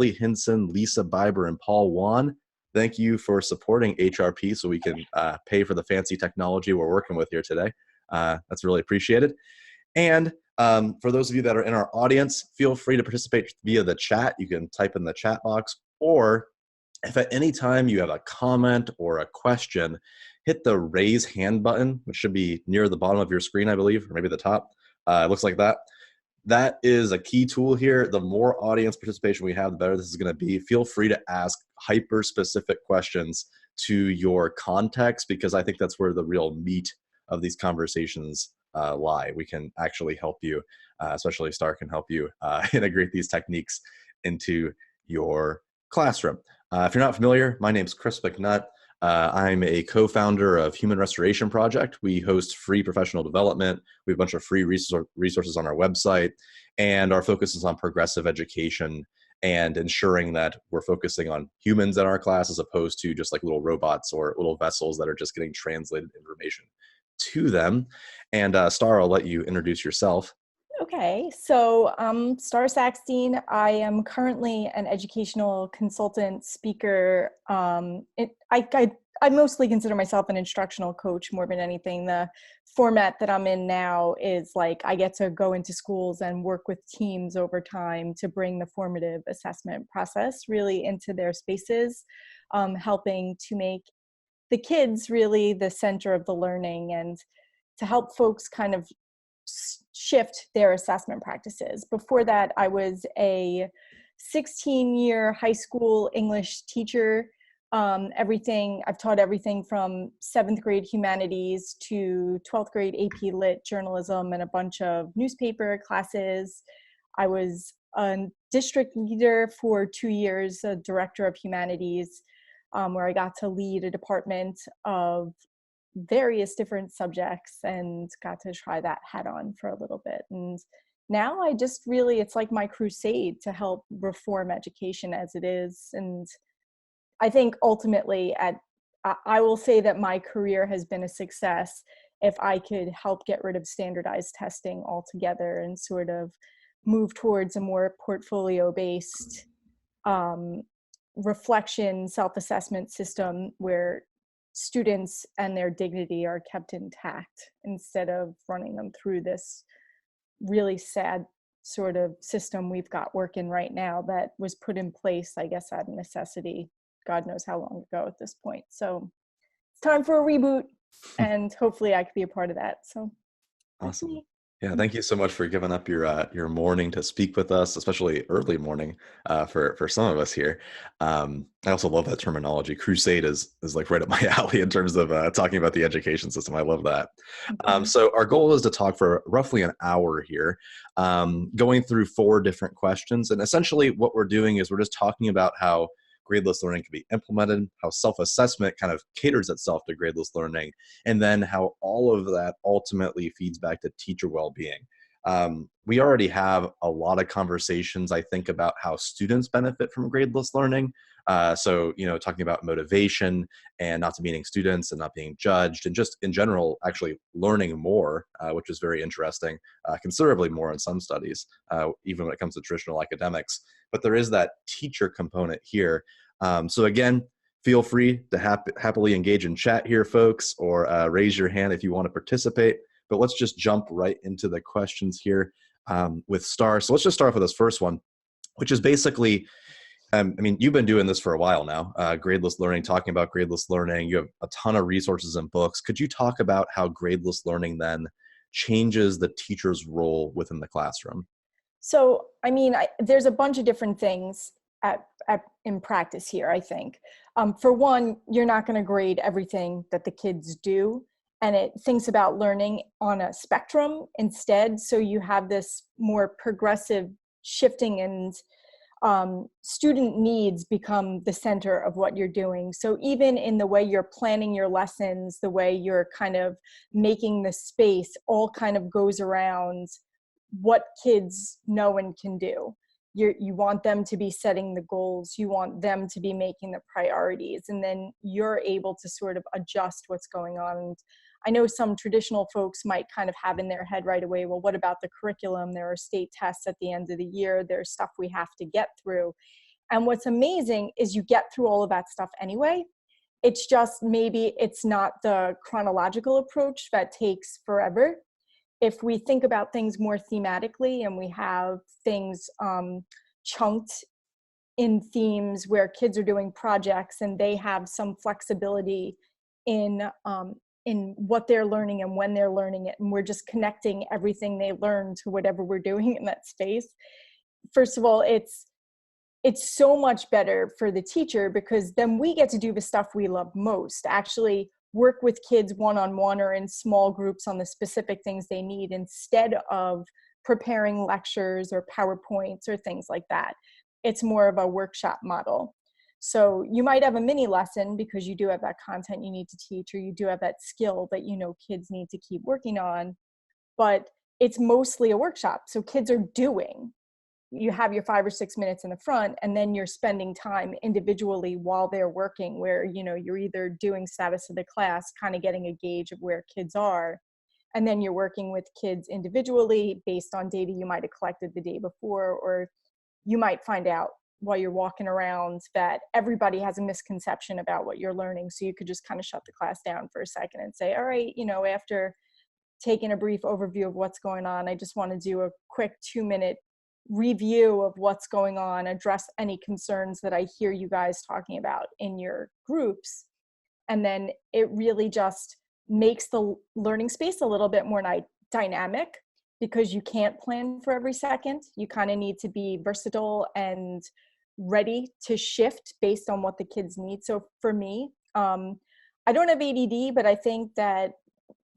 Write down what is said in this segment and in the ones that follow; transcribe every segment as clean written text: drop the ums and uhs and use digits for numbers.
Hinson, Lisa Biber, and Paul Wan. Thank you for supporting HRP so we can pay for the fancy technology we're working with here today. That's really appreciated. And for those of you that are in our audience, feel free to participate via the chat. You can type in the chat box, or if at any time you have a comment or a question, hit the raise hand button, which should be near the bottom of your screen, I believe, or maybe the top. It looks like that. That is a key tool here. The more audience participation we have, the better this is going to be. Feel free to ask hyper-specific questions to your context, because I think that's where the real meat of these conversations lie. We can actually help you, especially Starr can help you integrate these techniques into your classroom. If you're not familiar, my name's Chris McNutt. I'm a co-founder of Human Restoration Project. We host free professional development. We have a bunch of free resources on our website, and our focus is on progressive education and ensuring that we're focusing on humans in our class as opposed to just like little robots or little vessels that are just getting translated information to them. And Starr, I'll let you introduce yourself. Okay, so I'm Starr Sackstein. I am currently an educational consultant, speaker. I mostly consider myself an instructional coach more than anything. The format that I'm in now is like I get to go into schools and work with teams over time to bring the formative assessment process really into their spaces, helping to make the kids really the center of the learning and to help folks kind of shift their assessment practices. Before that, I was a 16-year high school English teacher. I've taught everything from 7th grade humanities to 12th grade AP Lit journalism and a bunch of newspaper classes. I was a district leader for 2 years, a director of humanities, where I got to lead a department of various different subjects and got to try that hat on for a little bit. And now I just really, it's like my crusade to help reform education as it is. And I think ultimately I will say that my career has been a success if I could help get rid of standardized testing altogether and sort of move towards a more portfolio-based reflection self-assessment system where students and their dignity are kept intact instead of running them through this really sad sort of system we've got working right now that was put in place, I guess, out of necessity, God knows how long ago at this point. So it's time for a reboot, and hopefully I could be a part of that. So awesome. Yeah, thank you so much for giving up your morning to speak with us, especially early morning for some of us here. I also love that terminology. Crusade is like right up my alley in terms of talking about the education system. I love that. So our goal is to talk for roughly an hour here, going through 4 different questions. And essentially what we're doing is we're just talking about how gradeless learning can be implemented, how self-assessment kind of caters itself to gradeless learning, and then how all of that ultimately feeds back to teacher well-being. We already have a lot of conversations, I think, about how students benefit from gradeless learning. So, talking about motivation and not demeaning students and not being judged, and just in general, actually learning more, which is very interesting, considerably more in some studies, even when it comes to traditional academics. But there is that teacher component here. So again, feel free to happily engage in chat here, folks, or raise your hand if you want to participate. But let's just jump right into the questions here with Starr. So let's just start off with this first one, which is basically, you've been doing this for a while now, gradeless learning, talking about gradeless learning. You have a ton of resources and books. Could you talk about how gradeless learning then changes the teacher's role within the classroom? So, there's a bunch of different things in practice here, I think. For one, you're not going to grade everything that the kids do, and it thinks about learning on a spectrum instead. So you have this more progressive shifting, and student needs become the center of what you're doing. So even in the way you're planning your lessons, the way you're kind of making the space, all kind of goes around what kids know and can do. You want them to be setting the goals, you want them to be making the priorities, and then you're able to sort of adjust what's going on. And I know some traditional folks might kind of have in their head right away, well, what about the curriculum? There are state tests at the end of the year, there's stuff we have to get through. And what's amazing is you get through all of that stuff anyway. It's just maybe it's not the chronological approach that takes forever. If we think about things more thematically and we have things chunked in themes where kids are doing projects and they have some flexibility in what they're learning and when they're learning it, and we're just connecting everything they learn to whatever we're doing in that space. First of all, it's so much better for the teacher, because then we get to do the stuff we love most, actually work with kids one-on-one or in small groups on the specific things they need, instead of preparing lectures or PowerPoints or things like that. It's more of a workshop model. So you might have a mini lesson because you do have that content you need to teach, or you do have that skill that you know kids need to keep working on, but it's mostly a workshop. So kids are doing. You have your 5 or 6 minutes in the front, and then you're spending time individually while they're working, where you know you're either doing status of the class, kind of getting a gauge of where kids are, and then you're working with kids individually based on data you might have collected the day before, or you might find out while you're walking around that everybody has a misconception about what you're learning. So you could just kind of shut the class down for a second and say, all right, you know, after taking a brief overview of what's going on, I just want to do a quick 2-minute review of what's going on, address any concerns that I hear you guys talking about in your groups. And then it really just makes the learning space a little bit more dynamic, because you can't plan for every second. You kind of need to be versatile and ready to shift based on what the kids need. So for me, I don't have ADD, but I think that,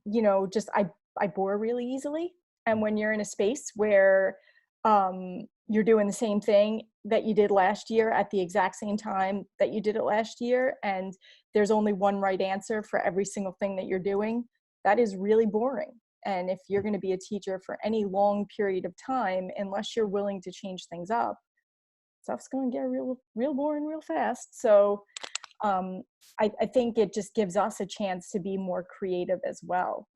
you know, just I bore really easily. And when you're in a space where you're doing the same thing that you did last year at the exact same time that you did it last year, and there's only one right answer for every single thing that you're doing, that is really boring. And if you're going to be a teacher for any long period of time, unless you're willing to change things up, stuff's going to get real boring real fast. So I think it just gives us a chance to be more creative as well.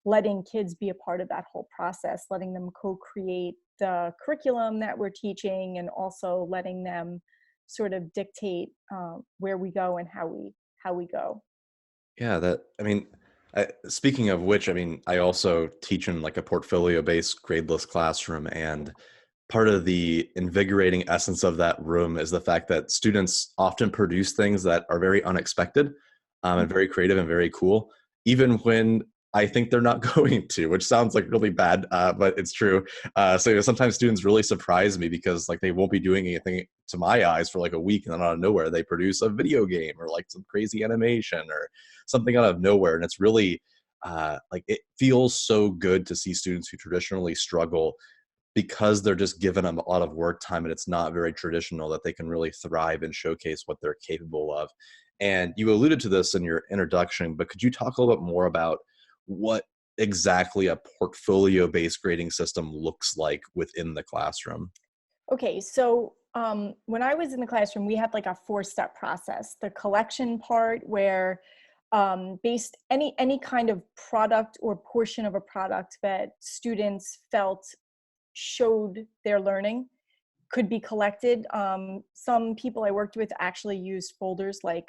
Letting kids be a part of that whole process, letting them co-create the curriculum that we're teaching, and also letting them sort of dictate where we go and how we go. Yeah, speaking of which, I mean, I also teach in like a portfolio-based gradeless classroom, and part of the invigorating essence of that room is the fact that students often produce things that are very unexpected, and very creative and very cool, even when I think they're not going to, which sounds like really bad, but it's true. So sometimes students really surprise me, because like they won't be doing anything to my eyes for like a week, and then out of nowhere they produce a video game or like some crazy animation or something out of nowhere. And it's really like it feels so good to see students who traditionally struggle, because they're just given a lot of work time and it's not very traditional, that they can really thrive and showcase what they're capable of. And you alluded to this in your introduction, but could you talk a little bit more about what exactly a portfolio-based grading system looks like within the classroom? Okay, so when I was in the classroom, we had like a 4-step process. The collection part, where based any kind of product or portion of a product that students felt showed their learning could be collected. Some people I worked with actually used folders, like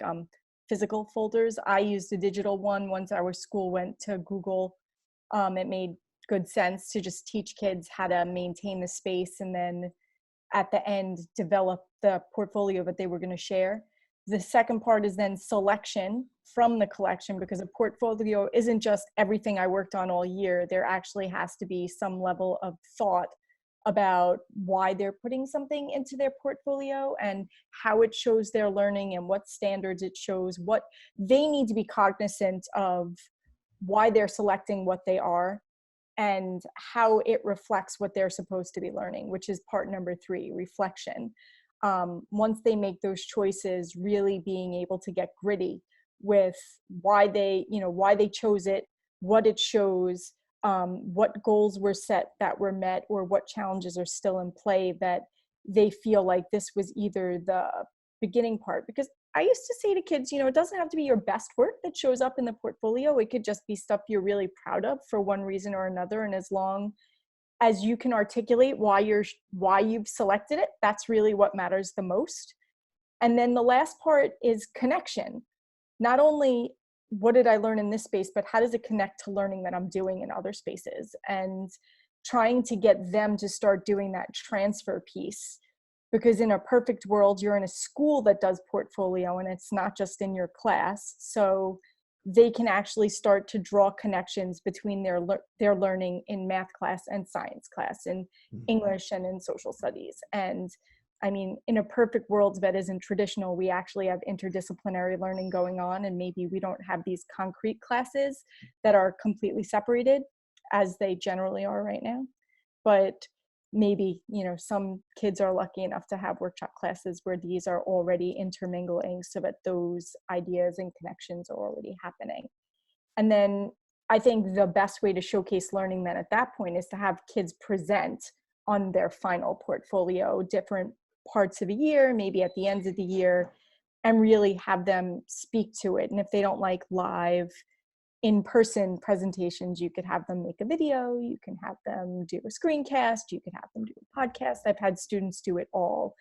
physical folders. I used a digital one once our school went to Google. It made good sense to just teach kids how to maintain the space, and then at the end develop the portfolio that they were going to share. The second part is then selection from the collection, because a portfolio isn't just everything I worked on all year. There actually has to be some level of thought about why they're putting something into their portfolio and how it shows their learning and what standards it shows, what they need to be cognizant of, why they're selecting what they are, and how it reflects what they're supposed to be learning, which is part number 3, reflection. Once they make those choices, really being able to get gritty with why they chose it, what it shows, what goals were set that were met, or what challenges are still in play, that they feel like this was either the beginning part. Because I used to say to kids, it doesn't have to be your best work that shows up in the portfolio. It could just be stuff you're really proud of for one reason or another. And as long as you can articulate why you've selected it, that's really what matters the most. And then the last part is connection. Not only what did I learn in this space, but how does it connect to learning that I'm doing in other spaces? And trying to get them to start doing that transfer piece. Because in a perfect world, you're in a school that does portfolio and it's not just in your class. So they can actually start to draw connections between their learning in math class and science class, in English and in social studies. And I mean, in a perfect world that isn't traditional, we actually have interdisciplinary learning going on, and maybe we don't have these concrete classes that are completely separated as they generally are right now. But maybe, you know, some kids are lucky enough to have workshop classes where these are already intermingling so that those ideas and connections are already happening. And then I think the best way to showcase learning then at that point is to have kids present on their final portfolio different parts of a year, maybe at the end of the year, and really have them speak to it. And if they don't like live in-person presentations, you could have them make a video, you can have them do a screencast, you could have them do a podcast. I've had students do it all.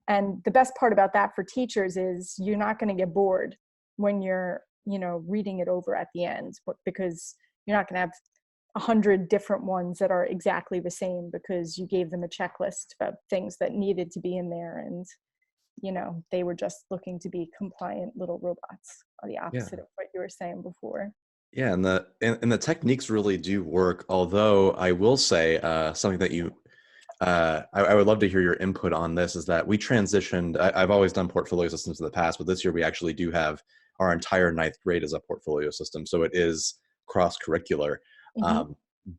And the best part about that for teachers is you're not going to get bored when you're, you know, reading it over at the end, because you're not going to have 100 different ones that are exactly the same because you gave them a checklist of things that needed to be in there, and you know, they were just looking to be compliant little robots, or the Yeah. opposite of what you were saying before. Yeah, and the techniques really do work. Although I will say something that I would love to hear your input on this is that we transitioned. I've always done portfolio systems in the past, but this year we actually do have our entire ninth grade as a portfolio system, so it is cross curricular. Mm-hmm.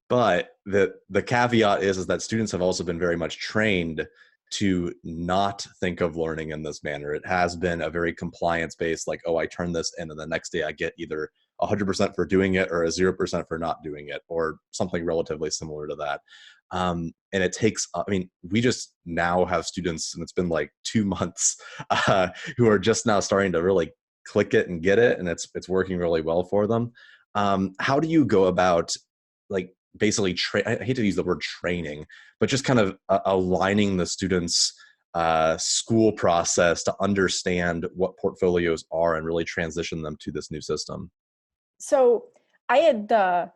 But the caveat is that students have also been very much trained to not think of learning in this manner. It has been a very compliance based, like, oh, I turn this in and the next day I get either 100% for doing it or a 0% for not doing it, or something relatively similar to that. And it takes, I mean, we just now have students, and it's been like 2 months, who are just now starting to really click it and get it, and it's working really well for them. How do you go about, like, basically I hate to use the word training, but just kind of aligning the students' school process to understand what portfolios are and really transition them to this new system? So I had the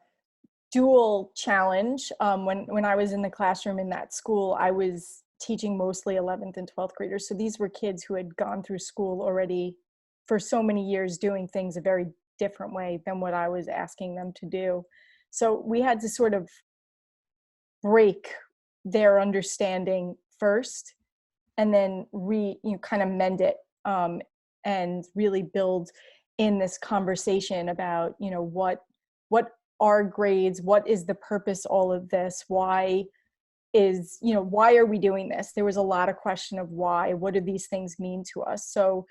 dual challenge. When I was in the classroom in that school, I was teaching mostly 11th and 12th graders. So these were kids who had gone through school already for so many years doing things a very different way than what I was asking them to do. So we had to sort of break their understanding first, and then kind of mend it, and really build in this conversation about, you know, what are grades, what is the purpose, all of this, why are we doing this? There was a lot of question of why, what do these things mean to us? So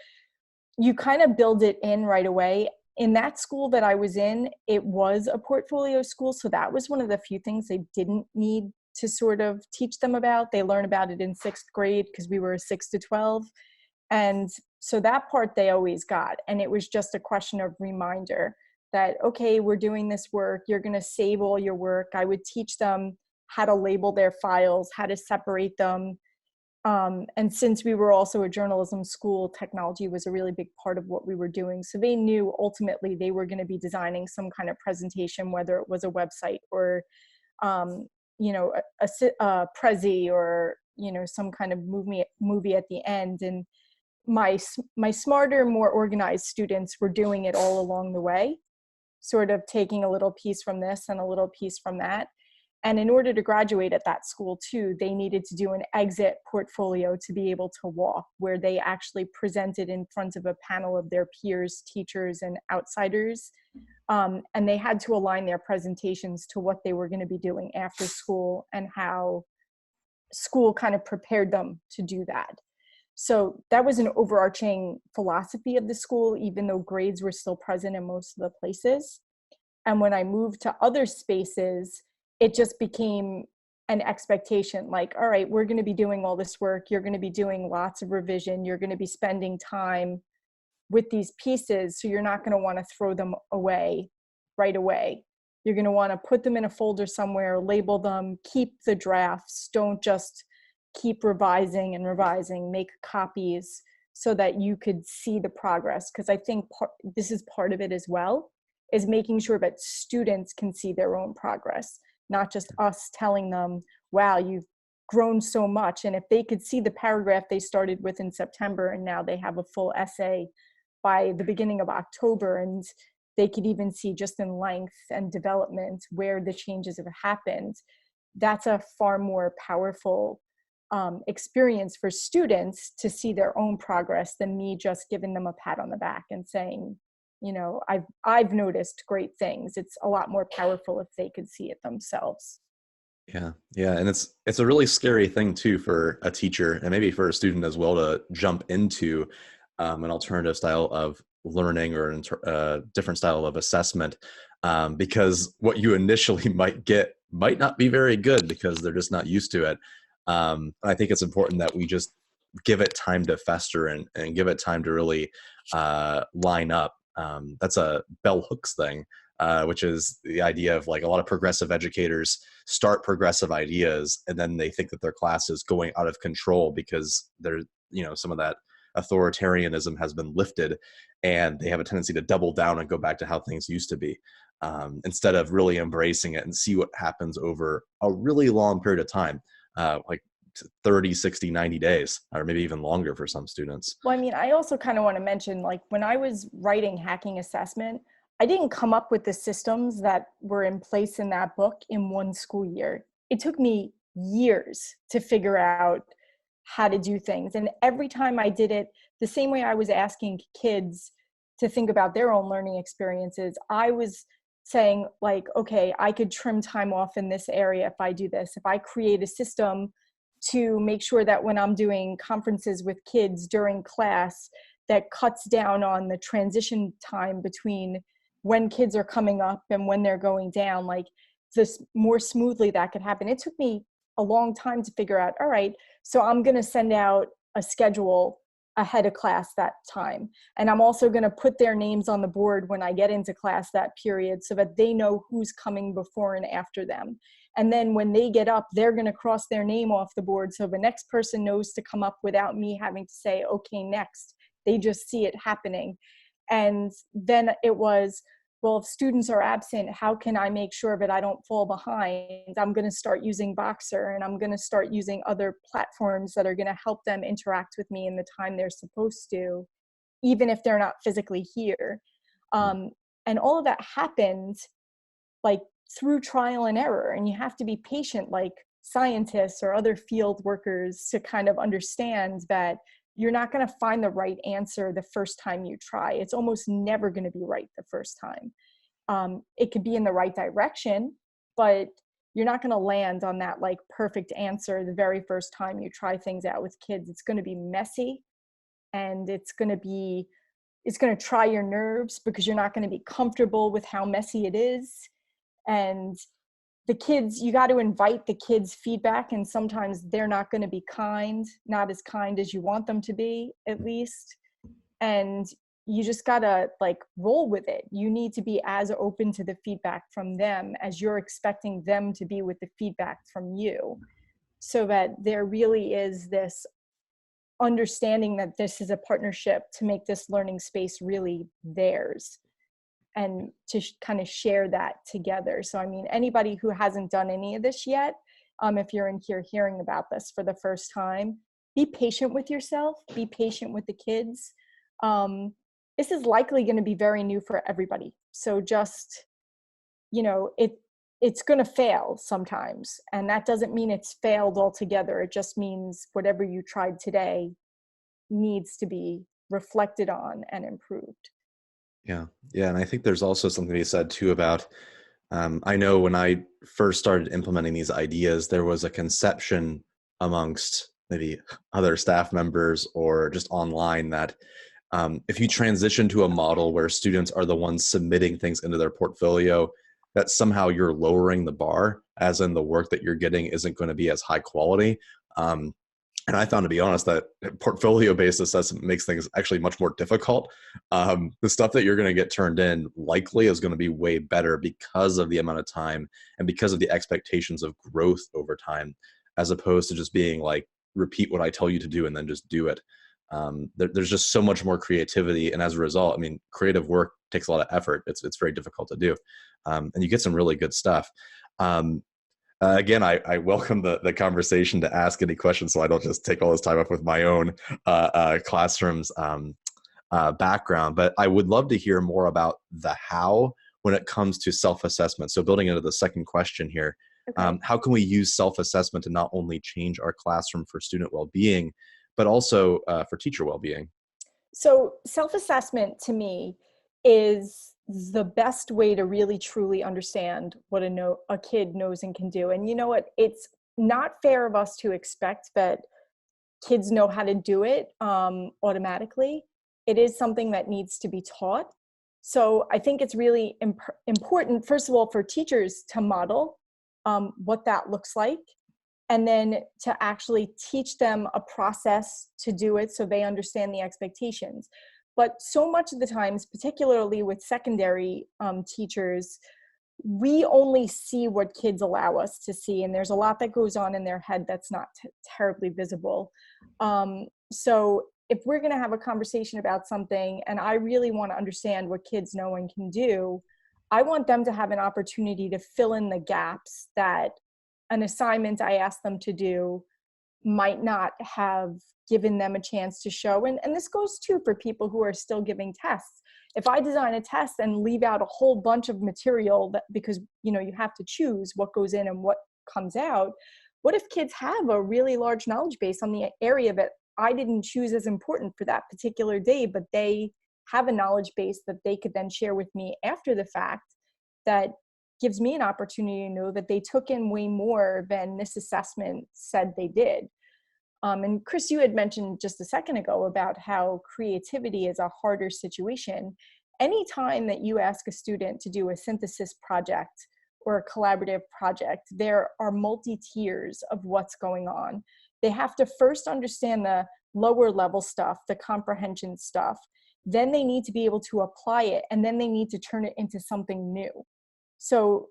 you kind of build it in right away. In that school that I was in, it was a portfolio school, so that was one of the few things they didn't need to sort of teach them about. They learn about it in 6th grade because we were 6 to 12. And so that part they always got. And it was just a question of reminder that, okay, we're doing this work. You're going to save all your work. I would teach them how to label their files, how to separate them. And since we were also a journalism school, technology was a really big part of what we were doing. So they knew ultimately they were going to be designing some kind of presentation, whether it was a website or, you know, a Prezi, or, you know, some kind of movie at the end. And my smarter, more organized students were doing it all along the way, sort of taking a little piece from this and a little piece from that. And in order to graduate at that school too, they needed to do an exit portfolio to be able to walk, where they actually presented in front of a panel of their peers, teachers, and outsiders. And they had to align their presentations to what they were going to be doing after school and how school kind of prepared them to do that. So that was an overarching philosophy of the school, even though grades were still present in most of the places. And when I moved to other spaces, it just became an expectation, like, all right, we're going to be doing all this work. You're going to be doing lots of revision. You're going to be spending time with these pieces. So you're not going to want to throw them away right away. You're going to want to put them in a folder somewhere, label them, keep the drafts. Don't just keep revising and revising, make copies so that you could see the progress. Because I think this is part of it as well, is making sure that students can see their own progress, not just us telling them, wow, you've grown so much. And if they could see the paragraph they started with in September and now they have a full essay by the beginning of October, and they could even see just in length and development where the changes have happened, that's a far more powerful experience for students to see their own progress than me just giving them a pat on the back and saying, you know, I've noticed great things. It's a lot more powerful if they could see it themselves. Yeah. Yeah. And it's a really scary thing too for a teacher and maybe for a student as well to jump into an alternative style of learning or a different style of assessment, because what you initially might get might not be very good because they're just not used to it. I think it's important that we just give it time to fester and give it time to really line up. That's a bell hooks thing, which is the idea of like a lot of progressive educators start progressive ideas and then they think that their class is going out of control because they're, you know, some of that authoritarianism has been lifted and they have a tendency to double down and go back to how things used to be, instead of really embracing it and see what happens over a really long period of time, like 30, 60, 90 days, or maybe even longer for some students. Well, I mean, I also kind of want to mention, like, when I was writing Hacking Assessment, I didn't come up with the systems that were in place in that book in one school year. It took me years to figure out how to do things. And every time I did it, the same way I was asking kids to think about their own learning experiences, I was saying, like, okay, I could trim time off in this area if I do this. If I create a system to make sure that when I'm doing conferences with kids during class, that cuts down on the transition time between when kids are coming up and when they're going down, like this more smoothly that could happen. It took me a long time to figure out, all right, so I'm going to send out a schedule ahead of class that time. And I'm also going to put their names on the board when I get into class that period so that they know who's coming before and after them. And then when they get up, they're going to cross their name off the board so the next person knows to come up without me having to say, okay, next. They just see it happening. And then it was, well, if students are absent, how can I make sure that I don't fall behind? I'm going to start using Boxer, and I'm going to start using other platforms that are going to help them interact with me in the time they're supposed to, even if they're not physically here. And all of that happened like through trial and error. And you have to be patient, like scientists or other field workers, to kind of understand that you're not going to find the right answer the first time you try. It's almost never going to be right the first time. It could be in the right direction, but you're not going to land on that like perfect answer the very first time you try things out with kids. It's going to be messy, and it's going to try your nerves because you're not going to be comfortable with how messy it is. And the kids, you got to invite the kids' feedback, and sometimes they're not going to be not as kind as you want them to be, at least. And you just got to like roll with it. You need to be as open to the feedback from them as you're expecting them to be with the feedback from you, so that there really is this understanding that this is a partnership to make this learning space really theirs, and to kind of share that together. So, I mean, anybody who hasn't done any of this yet, if you're in here hearing about this for the first time, be patient with yourself, be patient with the kids. This is likely going to be very new for everybody. So just, you know, it's going to fail sometimes. And that doesn't mean it's failed altogether. It just means whatever you tried today needs to be reflected on and improved. Yeah. Yeah. And I think there's also something to be said too about, I know when I first started implementing these ideas, there was a conception amongst maybe other staff members or just online that if you transition to a model where students are the ones submitting things into their portfolio, that somehow you're lowering the bar, as in the work that you're getting isn't going to be as high quality. And I found, to be honest, that portfolio-based assessment makes things actually much more difficult. The stuff that you're going to get turned in likely is going to be way better because of the amount of time and because of the expectations of growth over time, as opposed to just being like, repeat what I tell you to do and then just do it. There's just so much more creativity. And as a result, I mean, creative work takes a lot of effort. It's very difficult to do. And you get some really good stuff. Again, I welcome the conversation to ask any questions so I don't just take all this time up with my own classroom's background. But I would love to hear more about the how when it comes to self-assessment. So building into the second question here, Okay. how can we use self-assessment to not only change our classroom for student well-being, but also for teacher well-being? So self-assessment to me is the best way to really truly understand what a kid knows and can do. And you know what? It's not fair of us to expect that kids know how to do it automatically. It is something that needs to be taught. So I think it's really important, first of all, for teachers to model what that looks like, and then to actually teach them a process to do it so they understand the expectations. But so much of the times, particularly with secondary teachers, we only see what kids allow us to see, and there's a lot that goes on in their head that's not terribly visible. So if we're going to have a conversation about something and I really want to understand what kids know and can do, I want them to have an opportunity to fill in the gaps that an assignment I asked them to do might not have given them a chance to show. And this goes too for people who are still giving tests. If I design a test and leave out a whole bunch of material that, because you have to choose what goes in and what comes out, what if kids have a really large knowledge base on the area that I didn't choose as important for that particular day, but they have a knowledge base that they could then share with me after the fact, that gives me an opportunity to know that they took in way more than this assessment said they did. And Chris, you had mentioned just a second ago about how creativity is a harder situation. Anytime that you ask a student to do a synthesis project or a collaborative project, there are multi-tiers of what's going on. They have to first understand the lower level stuff, the comprehension stuff. Then they need to be able to apply it, and then they need to turn it into something new. So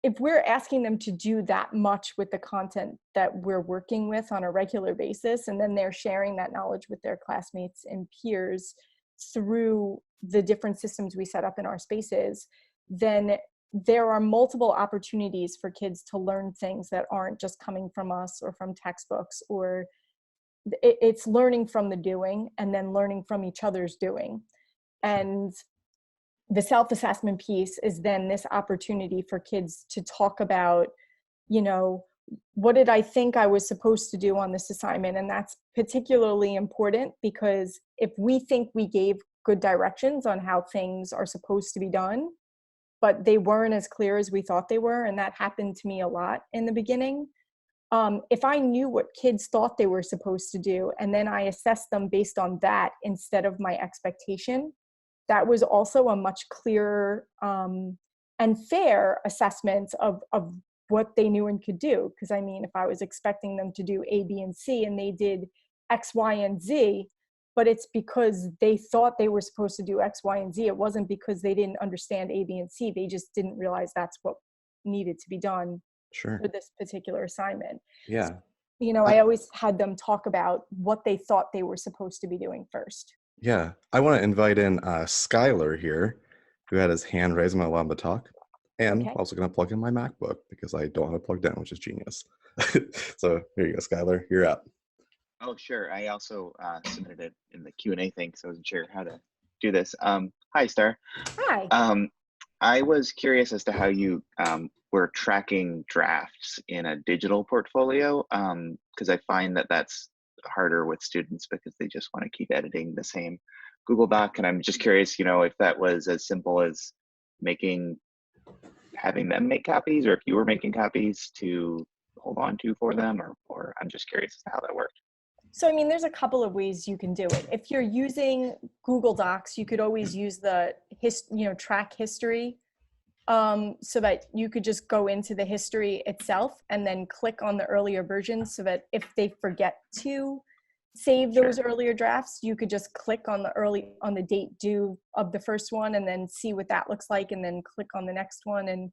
if we're asking them to do that much with the content that we're working with on a regular basis, and then they're sharing that knowledge with their classmates and peers through the different systems we set up in our spaces, then there are multiple opportunities for kids to learn things that aren't just coming from us or from textbooks, or it's learning from the doing and then learning from each other's doing. And the self-assessment piece is then this opportunity for kids to talk about, what did I think I was supposed to do on this assignment? And that's particularly important because if we think we gave good directions on how things are supposed to be done, but they weren't as clear as we thought they were, and that happened to me a lot in the beginning. If I knew what kids thought they were supposed to do, and then I assessed them based on that instead of my expectation, that was also a much clearer and fair assessment of what they knew and could do. Because I mean, if I was expecting them to do A, B, and C, and they did X, Y, and Z, but it's because they thought they were supposed to do X, Y, and Z. It wasn't because they didn't understand A, B, and C. They just didn't realize that's what needed to be done Sure. for this particular assignment. Yeah. I always had them talk about what they thought they were supposed to be doing first. Yeah, I want to invite in Skylar here, who had his hand raised. I'm going to allow him to talk. And Okay. also going to plug in my MacBook because I don't have it plugged in, which is genius. So here you go, Skylar. You're up. Oh, sure. I also submitted it in the Q&A thing, so I wasn't sure how to do this. Hi, Starr. Hi. I was curious as to how you were tracking drafts in a digital portfolio, because I find that that's harder with students because they just want to keep editing the same Google Doc. And I'm just curious, if that was as simple as having them make copies, or if you were making copies to hold on to for them, or I'm just curious as to how that worked. So, I mean, there's a couple of ways you can do it. If you're using Google Docs, you could always use the track history so that you could just go into the history itself and then click on the earlier versions, so that if they forget to save those earlier drafts, you could just click on the date due of the first one and then see what that looks like, and then click on the next one, and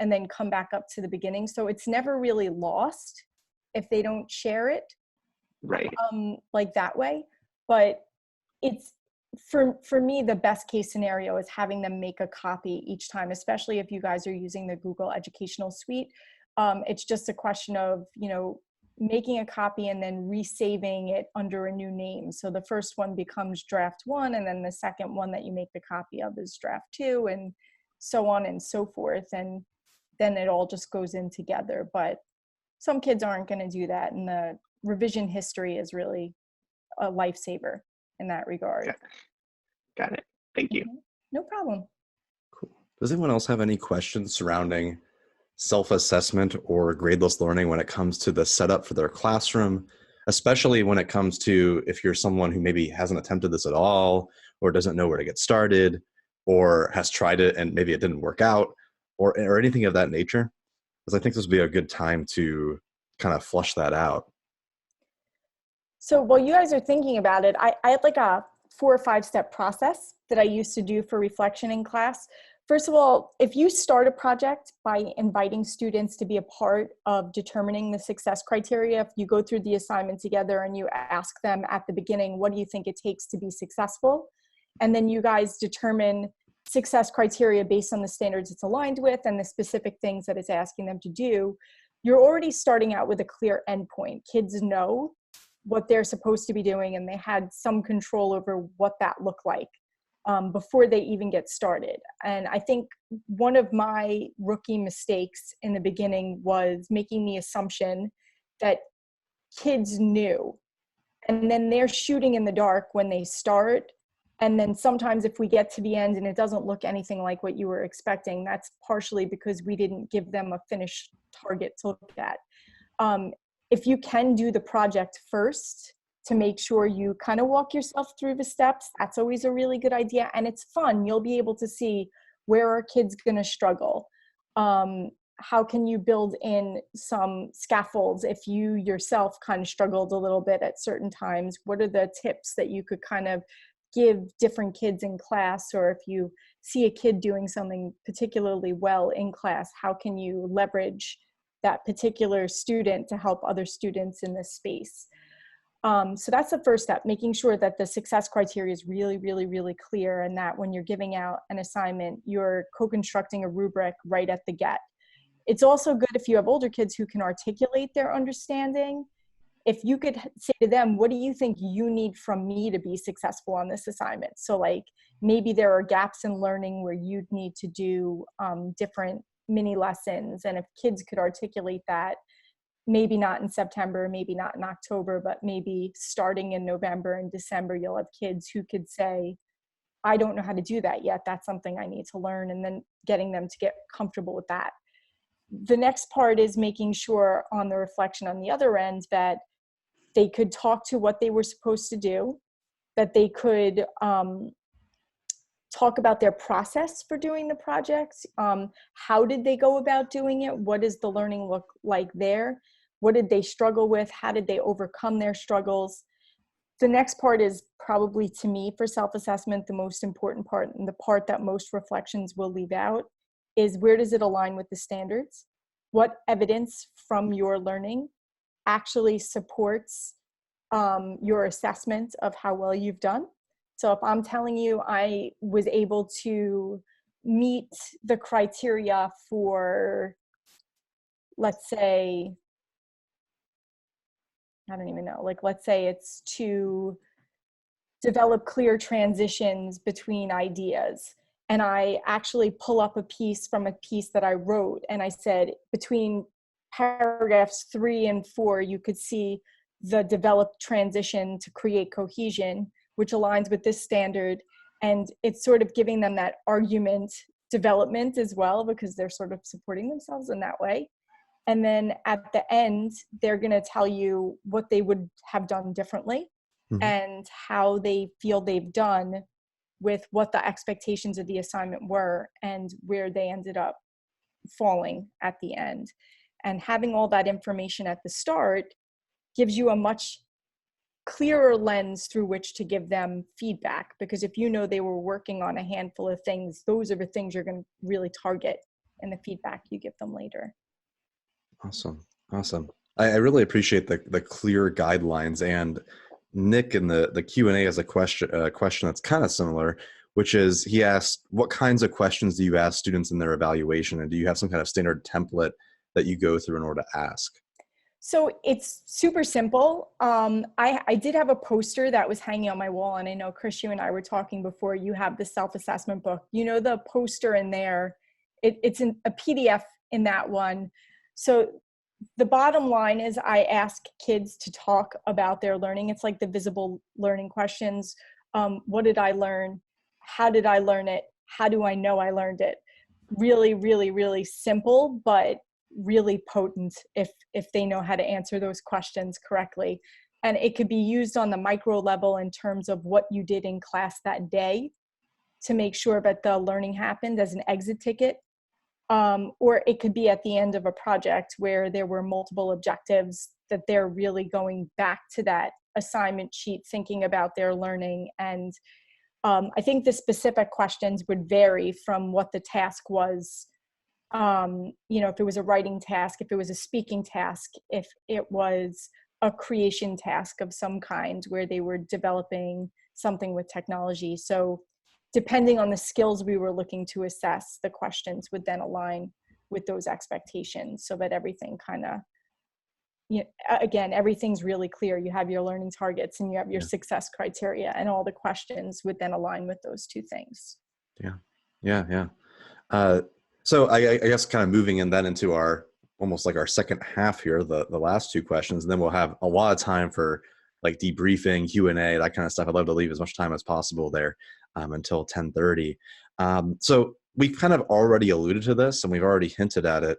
then come back up to the beginning. So it's never really lost if they don't share it, Right. like that way. But it's, for me, the best case scenario is having them make a copy each time, especially if you guys are using the Google Educational Suite. It's just a question of, making a copy and then resaving it under a new name. So the first one becomes draft 1, and then the second one that you make the copy of is draft 2, and so on and so forth. And then it all just goes in together. But some kids aren't going to do that, and the revision history is really a lifesaver in that regard. Got it. Thank you. No problem. Cool. Does anyone else have any questions surrounding self-assessment or gradeless learning when it comes to the setup for their classroom, especially when it comes to if you're someone who maybe hasn't attempted this at all, or doesn't know where to get started, or has tried it and maybe it didn't work out, or anything of that nature? Because I think this would be a good time to kind of flush that out. So while you guys are thinking about it, I had like a 4 or 5 step process that I used to do for reflection in class. First of all, if you start a project by inviting students to be a part of determining the success criteria, if you go through the assignment together and you ask them at the beginning, what do you think it takes to be successful? And then you guys determine success criteria based on the standards it's aligned with and the specific things that it's asking them to do, you're already starting out with a clear endpoint. Kids know what they're supposed to be doing, and they had some control over what that looked like before they even get started. And I think one of my rookie mistakes in the beginning was making the assumption that kids knew, and then they're shooting in the dark when they start. And then sometimes if we get to the end and it doesn't look anything like what you were expecting, that's partially because we didn't give them a finished target to look at. If you can do the project first to make sure you kind of walk yourself through the steps, that's always a really good idea. And it's fun. You'll be able to see, where are kids going to struggle? How can you build in some scaffolds if you yourself kind of struggled a little bit at certain times? What are the tips that you could kind of give different kids in class? Or if you see a kid doing something particularly well in class, how can you leverage that particular student to help other students in this space? So that's the first step, making sure that the success criteria is really, really, really clear, and that when you're giving out an assignment, you're co-constructing a rubric right at the get. It's also good if you have older kids who can articulate their understanding. If you could say to them, what do you think you need from me to be successful on this assignment? So like, maybe there are gaps in learning where you'd need to do different mini lessons. And if kids could articulate that, maybe not in September, maybe not in October, but maybe starting in November and December, you'll have kids who could say, I don't know how to do that yet. That's something I need to learn. And then getting them to get comfortable with that. The next part is making sure on the reflection on the other end that they could talk to what they were supposed to do, that they could talk about their process for doing the projects. How did they go about doing it? What does the learning look like there? What did they struggle with? How did they overcome their struggles? The next part is probably, to me, for self-assessment, the most important part, and the part that most reflections will leave out, is where does it align with the standards? What evidence from your learning actually supports your assessment of how well you've done? So if I'm telling you I was able to meet the criteria for, let's say, I don't even know, like, let's say it's to develop clear transitions between ideas, and I actually pull up a piece from a piece that I wrote, and I said, between paragraphs 3 and 4, you could see the developed transition to create cohesion, which aligns with this standard. And it's sort of giving them that argument development as well, because they're sort of supporting themselves in that way. And then at the end, they're going to tell you what they would have done differently, and how they feel they've done with what the expectations of the assignment were and where they ended up falling at the end. And having all that information at the start gives you a much clearer lens through which to give them feedback, because if you know they were working on a handful of things, those are the things you're going to really target in the feedback you give them later. Awesome. Awesome. I really appreciate the clear guidelines. And Nick in the Q&A has a question that's kind of similar, which is he asked, what kinds of questions do you ask students in their evaluation? And do you have some kind of standard template that you go through in order to ask? So it's super simple. I did have a poster that was hanging on my wall, and I know, Chris, you and I were talking before. You have the self-assessment book. You know, the poster in there, it's in a PDF in that one. So the bottom line is I ask kids to talk about their learning. It's like the visible learning questions. What did I learn? How did I learn it? How do I know I learned it? Really, really, really simple, but really potent if they know how to answer those questions correctly. And it could be used on the micro level in terms of what you did in class that day to make sure that the learning happened as an exit ticket. Or it could be at the end of a project where there were multiple objectives that they're really going back to that assignment sheet, thinking about their learning. And I think the specific questions would vary from what the task was. You know, if it was a writing task, if it was a speaking task, if it was a creation task of some kind where they were developing something with technology. So depending on the skills we were looking to assess, the questions would then align with those expectations so that everything kind of, you know, again, everything's really clear. You have your learning targets and you have your success criteria, and all the questions would then align with those two things. Yeah. So I guess kind of moving in then into our almost like our second half here, the last two questions, and then we'll have a lot of time for like debriefing, Q&A, that kind of stuff. I'd love to leave as much time as possible there until 10:30. So we've kind of already alluded to this and we've already hinted at it,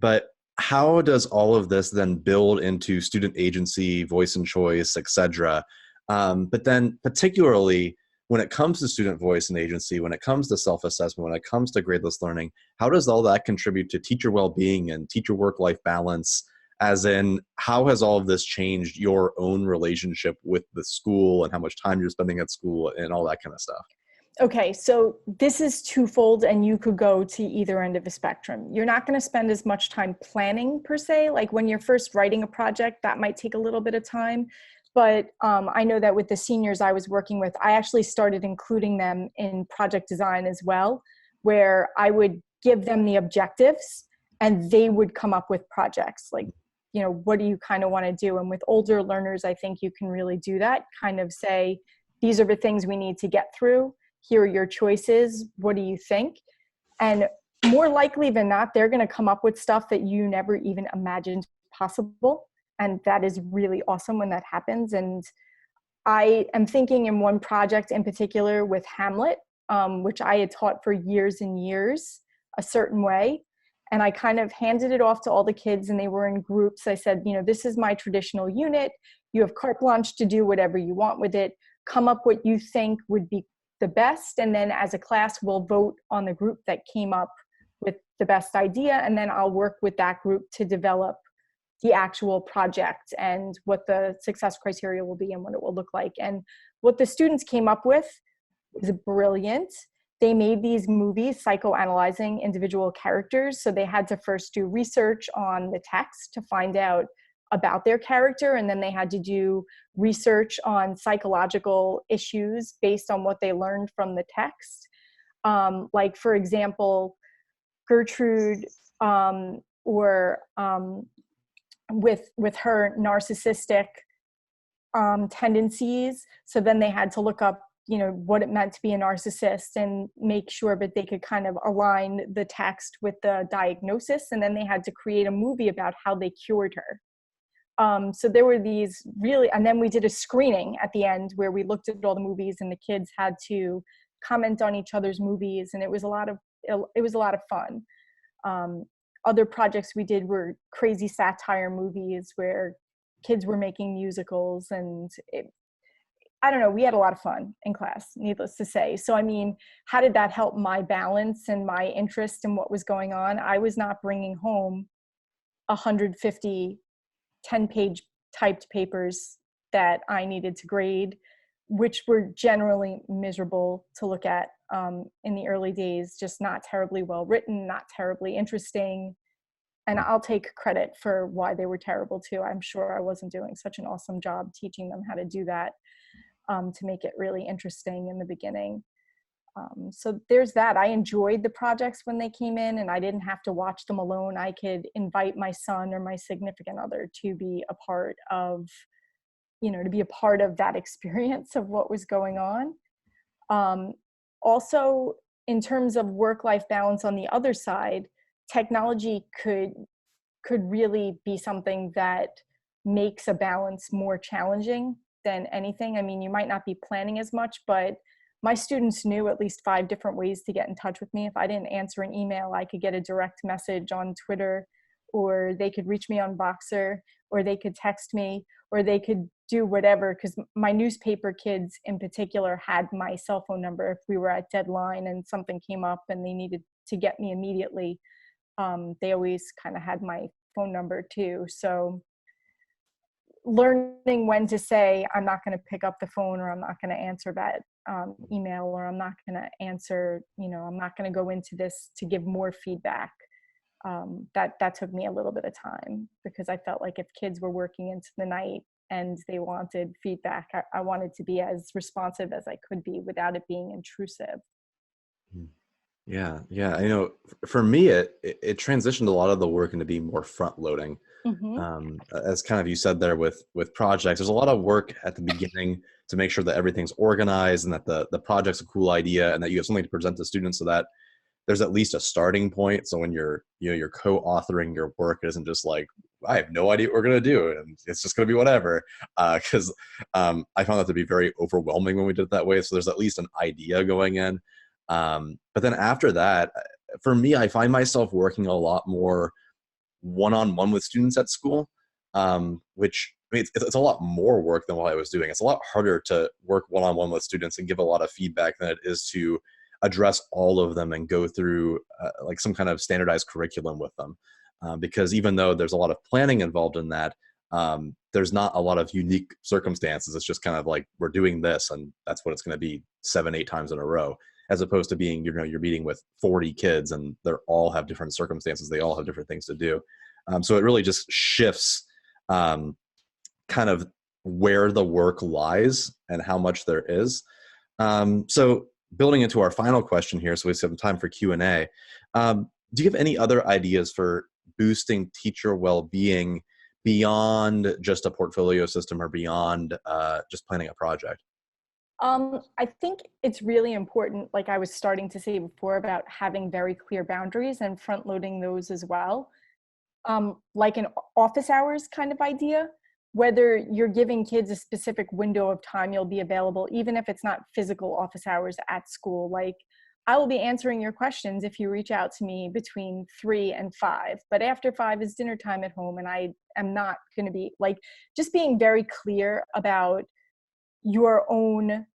but how does all of this then build into student agency, voice and choice, et cetera? But then particularly when it comes to student voice and agency, when it comes to self-assessment, when it comes to gradeless learning, how does all that contribute to teacher well-being and teacher work-life balance? As in, how has all of this changed your own relationship with the school and how much time you're spending at school and all that kind of stuff? Okay, so this is twofold, and you could go to either end of the spectrum. You're not going to spend as much time planning per se. Like when you're first writing a project, that might take a little bit of time. But I know that with the seniors I was working with, I actually started including them in project design as well, where I would give them the objectives and they would come up with projects. Like, you know, what do you kind of want to do? And with older learners, I think you can really do that, kind of say, these are the things we need to get through. Here are your choices. What do you think? And more likely than not, they're going to come up with stuff that you never even imagined possible. And that is really awesome when that happens. And I am thinking in one project in particular with Hamlet, which I had taught for years and years a certain way. And I kind of handed it off to all the kids and they were in groups. I said, you know, this is my traditional unit. You have carte blanche to do whatever you want with it. Come up what you think would be the best. And then as a class, we'll vote on the group that came up with the best idea. And then I'll work with that group to develop the actual project and what the success criteria will be and what it will look like. And what the students came up with is brilliant. They made these movies psychoanalyzing individual characters. So they had to first do research on the text to find out about their character. And then they had to do research on psychological issues based on what they learned from the text. Like, for example, Gertrude with her narcissistic tendencies. So then they had to look up, you know, what it meant to be a narcissist and make sure that they could kind of align the text with the diagnosis. And then they had to create a movie about how they cured her. So there were these really, and then we did a screening at the end where we looked at all the movies and the kids had to comment on each other's movies. And it was a lot of fun. Other projects we did were crazy satire movies where kids were making musicals, and I don't know, we had a lot of fun in class, needless to say. So, I mean, how did that help my balance and my interest in what was going on? I was not bringing home 150 10-page typed papers that I needed to grade, which were generally miserable to look at in the early days, just not terribly well written, not terribly interesting. And I'll take credit for why they were terrible too. I'm sure I wasn't doing such an awesome job teaching them how to do that, to make it really interesting in the beginning. So there's that. I enjoyed the projects when they came in, and I didn't have to watch them alone. I could invite my son or my significant other to be a part of, to be a part of that experience of what was going on. Also, in terms of work-life balance on the other side, technology could really be something that makes a balance more challenging than anything. I mean, you might not be planning as much, but my students knew at least 5 different ways to get in touch with me. If I didn't answer an email, I could get a direct message on Twitter, or they could reach me on Voxer, or they could text me, or they could do whatever, because my newspaper kids in particular had my cell phone number. If we were at deadline and something came up and they needed to get me immediately, they always kind of had my phone number too. So learning when to say, I'm not going to pick up the phone, or I'm not going to answer that email, or I'm not going to answer, I'm not going to go into this to give more feedback. That took me a little bit of time, because I felt like if kids were working into the night and they wanted feedback, I wanted to be as responsive as I could be without it being intrusive. Yeah. For me, it transitioned a lot of the work into being more front loading. As kind of you said there with projects, there's a lot of work at the beginning to make sure that everything's organized and that the project's a cool idea and that you have something to present to students, so that there's at least a starting point. So when you're co-authoring your work, it isn't just like, I have no idea what we're going to do, and it's just going to be whatever. Because I found that to be very overwhelming when we did it that way. So there's at least an idea going in. But then after that, for me, I find myself working a lot more one-on-one with students at school, which, I mean, it's a lot more work than what I was doing. It's a lot harder to work one-on-one with students and give a lot of feedback than it is to address all of them and go through like some kind of standardized curriculum with them. Because even though there's a lot of planning involved in that, there's not a lot of unique circumstances. It's just kind of like, we're doing this and that's what it's going to be 7-8 times in a row, as opposed to being, you're meeting with 40 kids and they all have different circumstances. They all have different things to do. So it really just shifts kind of where the work lies and how much there is. So building into our final question here, so we have some time for Q&A. Do you have any other ideas for boosting teacher well-being beyond just a portfolio system or beyond just planning a project? I think it's really important, like I was starting to say before, about having very clear boundaries and front loading those as well. Like an office hours kind of idea, whether you're giving kids a specific window of time you'll be available, even if it's not physical office hours at school. Like, I will be answering your questions if you reach out to me between 3 and 5, but after 5 is dinner time at home, and I am not going to be, like, just being very clear about your own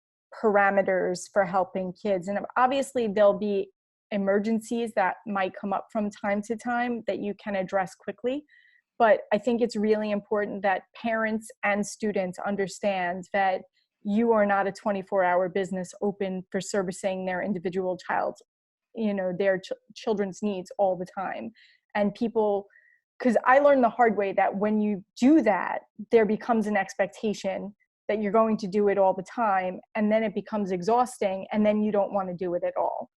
parameters for helping kids. And obviously there'll be emergencies that might come up from time to time that you can address quickly. But I think it's really important that parents and students understand that you are not a 24-hour business open for servicing their individual child's, their children's needs all the time. And people, because I learned the hard way that when you do that, there becomes an expectation that you're going to do it all the time, and then it becomes exhausting, and then you don't want to do it at all.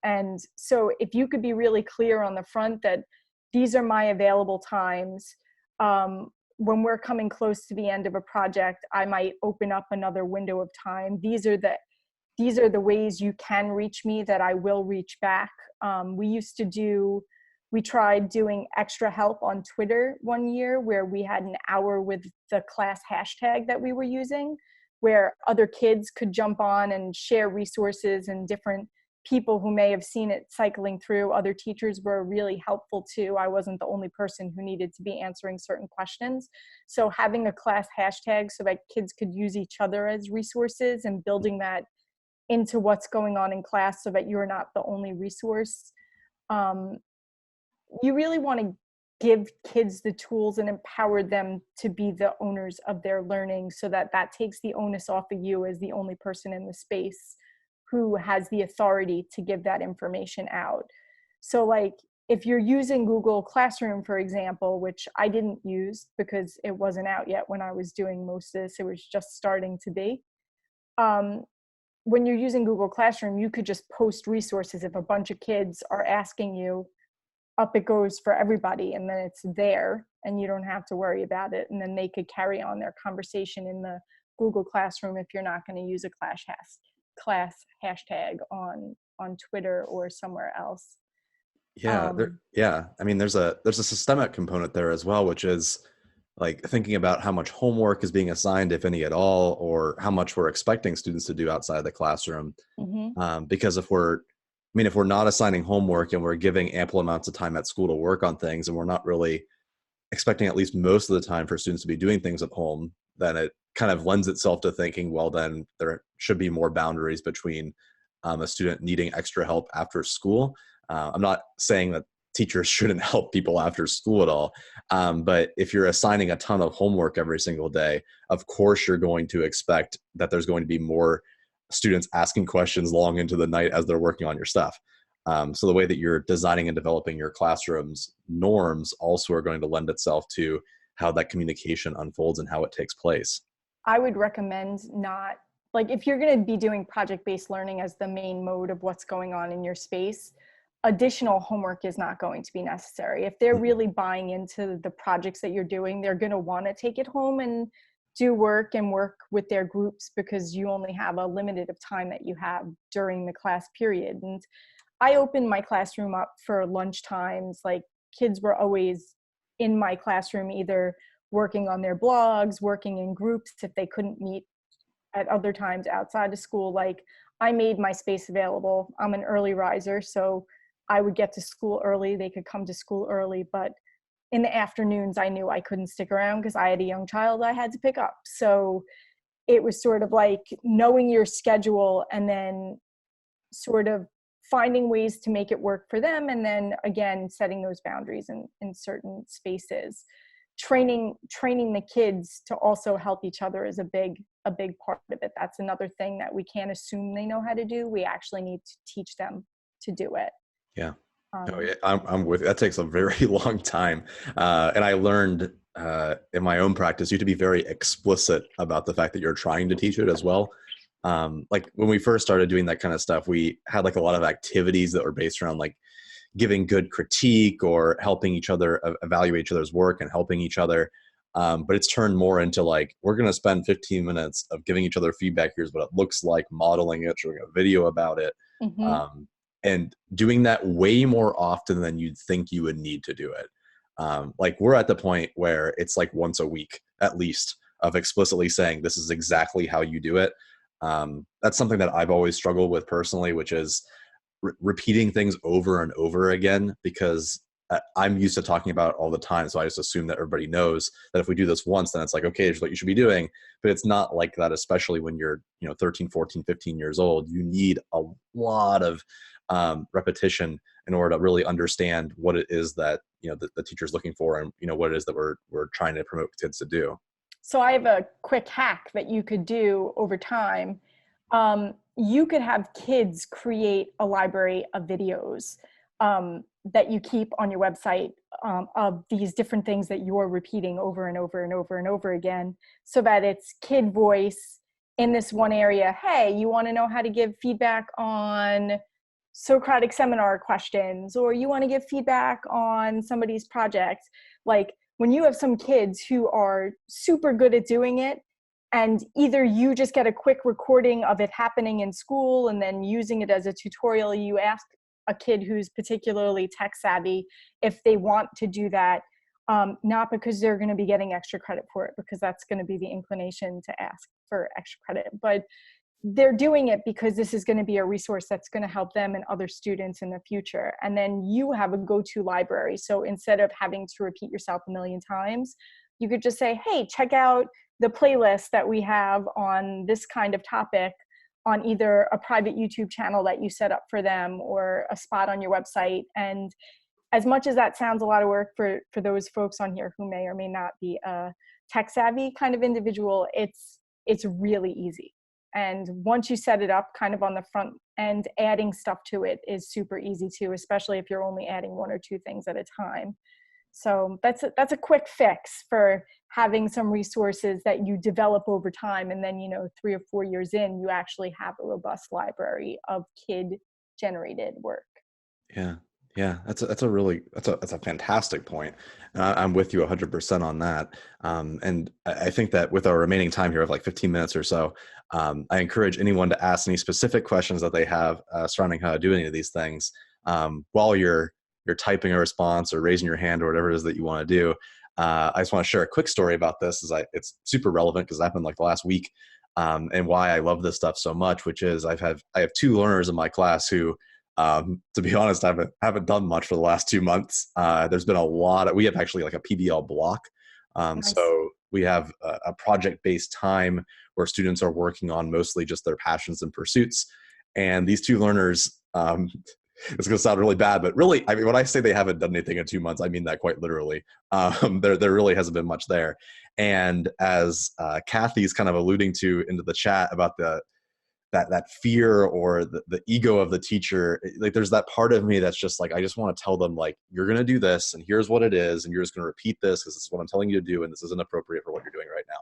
And so if you could be really clear on the front that these are my available times, when we're coming close to the end of a project, I might open up another window of time. These are the ways you can reach me, that I will reach back. We tried doing extra help on Twitter one year, where we had an hour with the class hashtag that we were using, where other kids could jump on and share resources and different people who may have seen it cycling through. Other teachers were really helpful too. I wasn't the only person who needed to be answering certain questions. So having a class hashtag so that kids could use each other as resources and building that into what's going on in class so that you're not the only resource. You really want to give kids the tools and empower them to be the owners of their learning, so that that takes the onus off of you as the only person in the space who has the authority to give that information out. So like if you're using Google Classroom, for example, which I didn't use because it wasn't out yet when I was doing most of this, it was just starting to be. When you're using Google Classroom, you could just post resources. If a bunch of kids are asking you, up it goes for everybody, and then it's there and you don't have to worry about it. And then they could carry on their conversation in the Google Classroom if you're not going to use a class hashtag on Twitter or somewhere else. Yeah, yeah. I mean, there's a systemic component there as well, which is like thinking about how much homework is being assigned, if any at all, or how much we're expecting students to do outside the classroom. Because if we're not assigning homework and we're giving ample amounts of time at school to work on things, and we're not really expecting at least most of the time for students to be doing things at home, then it kind of lends itself to thinking, well, then there should be more boundaries between a student needing extra help after school. I'm not saying that teachers shouldn't help people after school at all. But if you're assigning a ton of homework every single day, of course, you're going to expect that there's going to be more students asking questions long into the night as they're working on your stuff. So the way that you're designing and developing your classroom's norms also are going to lend itself to how that communication unfolds and how it takes place. I would recommend not, like if you're going to be doing project-based learning as the main mode of what's going on in your space, additional homework is not going to be necessary. If they're really buying into the projects that you're doing, they're going to want to take it home and do work and work with their groups, because you only have a limited of time that you have during the class period. And I opened my classroom up for lunch times. Like kids were always in my classroom, either working on their blogs, working in groups if they couldn't meet at other times outside of school. Like I made my space available. I'm an early riser, so I would get to school early. They could come to school early, but in the afternoons, I knew I couldn't stick around because I had a young child I had to pick up. So it was sort of like knowing your schedule and then sort of finding ways to make it work for them. And then again, setting those boundaries in certain spaces. Training the kids to also help each other is a big part of it. That's another thing that we can't assume they know how to do. We actually need to teach them to do it. Yeah. Yeah, I'm with you. That takes a very long time. And I learned in my own practice, you have to be very explicit about the fact that you're trying to teach it as well. Like when we first started doing that kind of stuff, we had like a lot of activities that were based around like giving good critique or helping each other evaluate each other's work and helping each other. But it's turned more into like, we're going to spend 15 minutes of giving each other feedback. Here's what it looks like, modeling it, showing a video about it. And doing that way more often than you'd think you would need to do it. Like we're at the point where it's like once a week, at least, of explicitly saying, this is exactly how you do it. That's something that I've always struggled with personally, which is repeating things over and over again, because I'm used to talking about it all the time. So I just assume that everybody knows that if we do this once, then it's like, okay, it's what you should be doing. But it's not like that, especially when you're 13, 14, 15 years old. You need a lot of repetition in order to really understand what it is that the teacher's looking for, and what it is that we're trying to promote kids to do. So I have a quick hack that you could do over time. You could have kids create a library of videos that you keep on your website of these different things that you're repeating over and over and over and over again, so that it's kid voice in this one area. Hey, you want to know how to give feedback on Socratic seminar questions, or you want to give feedback on somebody's project. Like when you have some kids who are super good at doing it, and either you just get a quick recording of it happening in school and then using it as a tutorial, you ask a kid who's particularly tech savvy if they want to do that, not because they're going to be getting extra credit for it, because that's going to be the inclination to ask for extra credit, but they're doing it because this is going to be a resource that's going to help them and other students in the future. And then you have a go-to library. So instead of having to repeat yourself a million times, you could just say, hey, check out the playlist that we have on this kind of topic on either a private YouTube channel that you set up for them or a spot on your website. And as much as that sounds a lot of work for those folks on here who may or may not be a tech savvy kind of individual, it's really easy. And once you set it up kind of on the front end, adding stuff to it is super easy too, especially if you're only adding 1 or 2 things at a time. So that's a quick fix for having some resources that you develop over time. And then, 3 or 4 years in, you actually have a robust library of kid generated work. Yeah. Yeah, that's a fantastic point. I'm with you 100% on that. And I think that with our remaining time here of like 15 minutes or so, I encourage anyone to ask any specific questions that they have surrounding how to do any of these things while you're typing a response or raising your hand or whatever it is that you want to do. I just want to share a quick story about this. It's super relevant because it happened like the last week, and why I love this stuff so much. Which is I have 2 learners in my class who, to be honest, I haven't done much for the last 2 months. There's been we have actually like a PBL block. Nice. So we have a project-based time where students are working on mostly just their passions and pursuits. And these 2 learners, it's going to sound really bad, but really, I mean, when I say they haven't done anything in 2 months, I mean that quite literally. There really hasn't been much there. And as Kathy's kind of alluding to into the chat about that fear or the ego of the teacher, like there's that part of me that's just like, I just want to tell them, like, you're going to do this and here's what it is. And you're just going to repeat this because this is what I'm telling you to do. And this isn't appropriate for what you're doing right now.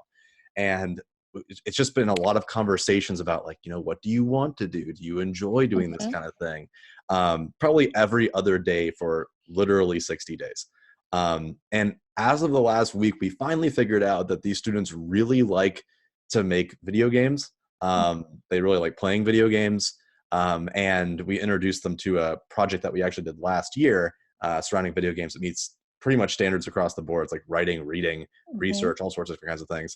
And it's just been a lot of conversations about, like, what do you want to do? Do you enjoy doing this kind of thing? Probably every other day for literally 60 days. And as of the last week, we finally figured out that these students really like to make video games. They really like playing video games. And we introduced them to a project that we actually did last year surrounding video games. It meets pretty much standards across the board. It's like writing, reading, research, all sorts of different kinds of things.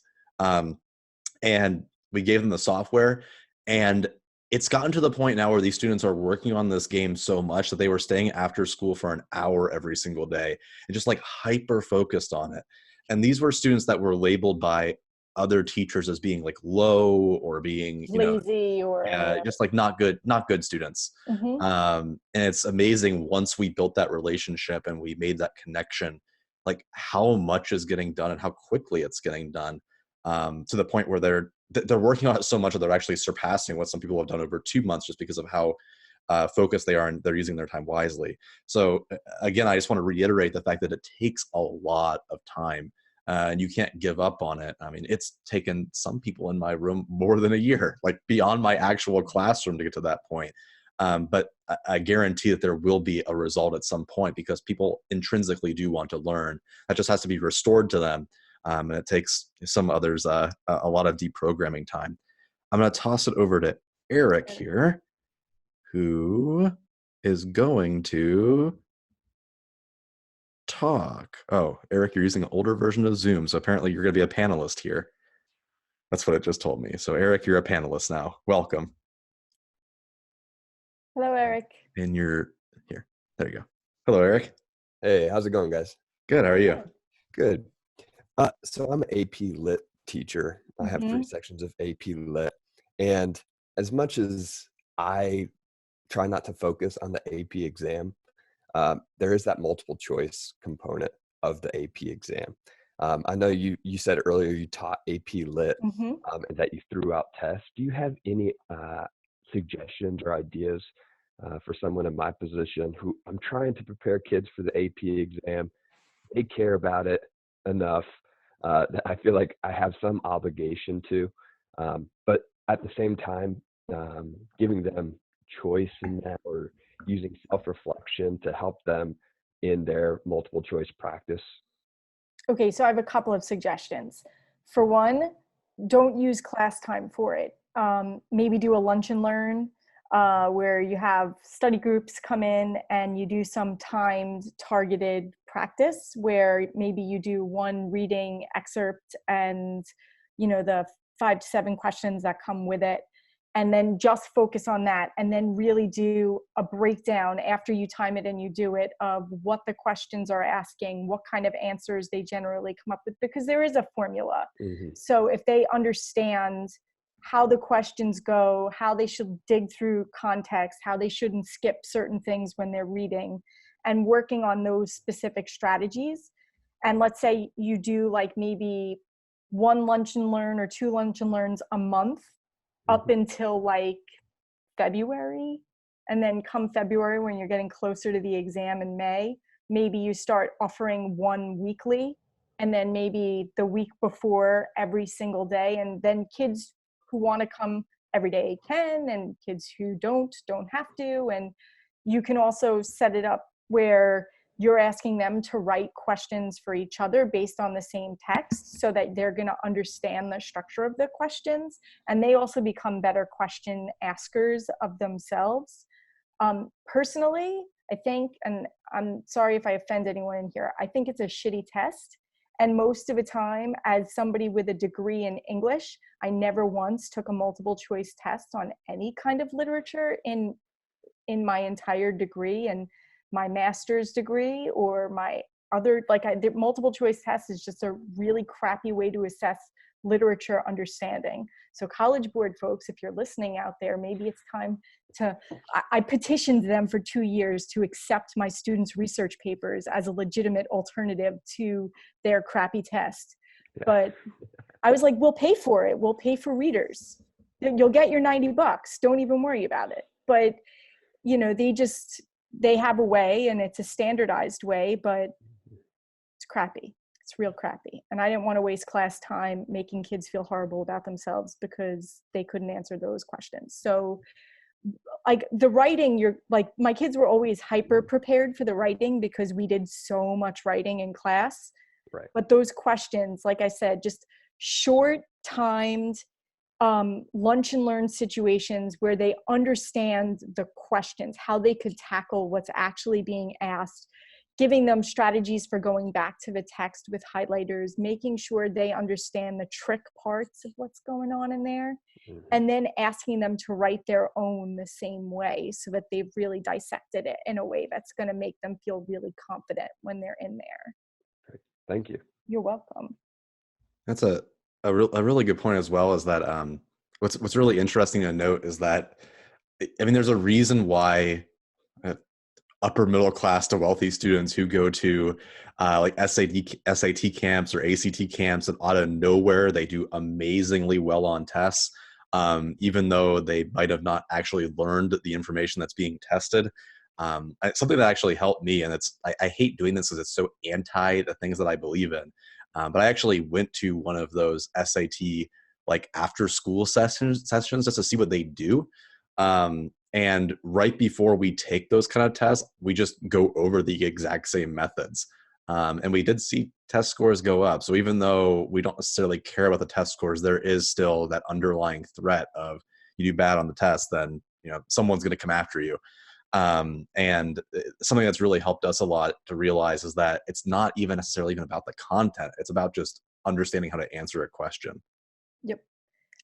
And we gave them the software, and it's gotten to the point now where these students are working on this game so much that they were staying after school for an hour every single day and just like hyper focused on it. And these were students that were labeled by other teachers as being like low or being lazy or just like not good students. And it's amazing once we built that relationship and we made that connection, like how much is getting done and how quickly it's getting done, to the point where they're working on it so much that they're actually surpassing what some people have done over 2 months just because of how focused they are and they're using their time wisely. So again, I just want to reiterate the fact that it takes a lot of time. And you can't give up on it. I mean, it's taken some people in my room more than a year, like beyond my actual classroom, to get to that point. But I guarantee that there will be a result at some point because people intrinsically do want to learn. That just has to be restored to them. And it takes some others a lot of deprogramming time. I'm going to toss it over to Eric here, who is going to talk. Oh, Eric, you're using an older version of Zoom, so apparently you're going to be a panelist here. That's what it just told me. So Eric, you're a panelist now. Welcome. Hello, Eric. And you're here. There you go. Hello, Eric. Hey, how's it going, guys? Good. How are you? Good. So I'm an AP Lit teacher. I have 3 sections of AP Lit. And as much as I try not to focus on the AP exam, there is that multiple choice component of the AP exam. I know you said earlier you taught AP Lit and that you threw out tests. Do you have any suggestions or ideas for someone in my position who I'm trying to prepare kids for the AP exam? They care about it enough that I feel like I have some obligation to, but at the same time, giving them choice in that or using self-reflection to help them in their multiple choice practice. Okay, so I have a couple of suggestions. For one, don't use class time for it. Maybe do a lunch and learn where you have study groups come in and you do some timed targeted practice where maybe you do one reading excerpt and the 5 to 7 questions that come with it. and then just focus on that, and then really do a breakdown after you time it and you do it of what the questions are asking, what kind of answers they generally come up with, because there is a formula. So if they understand how the questions go, how they should dig through context, how they shouldn't skip certain things when they're reading, and working on those specific strategies. And let's say you do like maybe 1 lunch and learn or 2 lunch and learns a month up until like February. And then come February, when you're getting closer to the exam in May, maybe you start offering 1 weekly, and then maybe the week before every single day. And then kids who want to come every day can, and kids who don't have to. And you can also set it up where you're asking them to write questions for each other based on the same text, so that they're going to understand the structure of the questions, and they also become better question askers of themselves. Personally, I think, and I'm sorry if I offend anyone in here, I think it's a shitty test. And most of the time, as somebody with a degree in English, I never once took a multiple choice test on any kind of literature in my entire degree, and my master's degree or my other, the multiple choice test is just a really crappy way to assess literature understanding. So College Board folks, if you're listening out there, maybe it's time to, I petitioned them for 2 years to accept my students' research papers as a legitimate alternative to their crappy test. But I was like, we'll pay for it. We'll pay for readers. You'll get your $90. Don't even worry about it. But, you know, they have a way, and it's a standardized way, but it's crappy. It's real crappy. And I didn't want to waste class time making kids feel horrible about themselves because they couldn't answer those questions. So like the writing, my kids were always hyper prepared for the writing because we did so much writing in class. Right. But those questions, like I said, just short timed lunch and learn situations where they understand the questions, how they could tackle what's actually being asked, giving them strategies for going back to the text with highlighters, making sure they understand the trick parts of what's going on in there, and then asking them to write their own the same way so that they've really dissected it in a way that's going to make them feel really confident when they're in there. Thank you. You're welcome. That's a really good point as well, is that what's really interesting to note is that, I mean, there's a reason why upper middle class to wealthy students who go to like SAT camps or ACT camps, and out of nowhere they do amazingly well on tests, even though they might have not actually learned the information that's being tested. Something that actually helped me, and I hate doing this because it's so anti the things that I believe in, but I actually went to one of those SAT like after school sessions just to see what they do. And right before we take those kind of tests, we just go over the exact same methods. And we did see test scores go up. So even though we don't necessarily care about the test scores, there is still that underlying threat of, you do bad on the test, then, you know, someone's going to come after you. And something that's really helped us a lot to realize is that it's not even necessarily even about the content. It's about just understanding how to answer a question. Yep.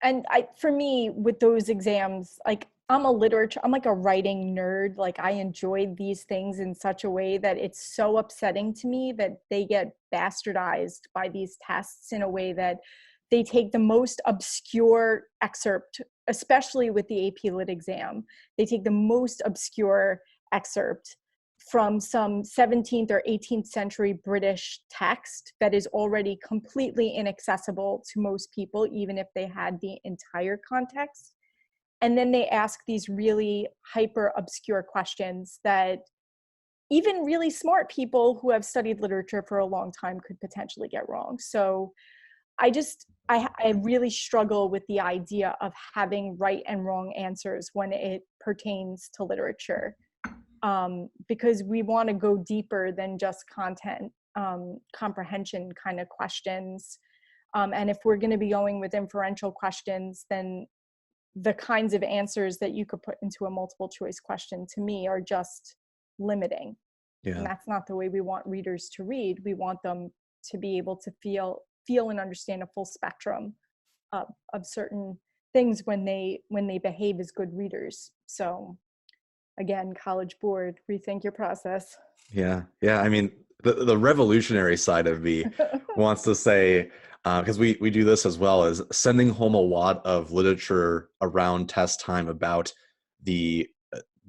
And for me, with those exams, like I'm like a writing nerd. Like I enjoyed these things in such a way that it's so upsetting to me that they get bastardized by these tests in a way that they take the most obscure excerpt, especially with the AP Lit exam. They take the most obscure excerpt from some 17th or 18th century British text that is already completely inaccessible to most people, even if they had the entire context. And then they ask these really hyper obscure questions that even really smart people who have studied literature for a long time could potentially get wrong. So I really struggle with the idea of having right and wrong answers when it pertains to literature. Because we want to go deeper than just content comprehension kind of questions. And if we're going to be going with inferential questions, then the kinds of answers that you could put into a multiple choice question, to me, are just limiting. Yeah. And that's not the way we want readers to read. We want them to be able to feel and understand a full spectrum of certain things when they behave as good readers. So again, College Board, rethink your process. Yeah. Yeah. I mean, the revolutionary side of me wants to say, because we do this as well, as sending home a lot of literature around test time about the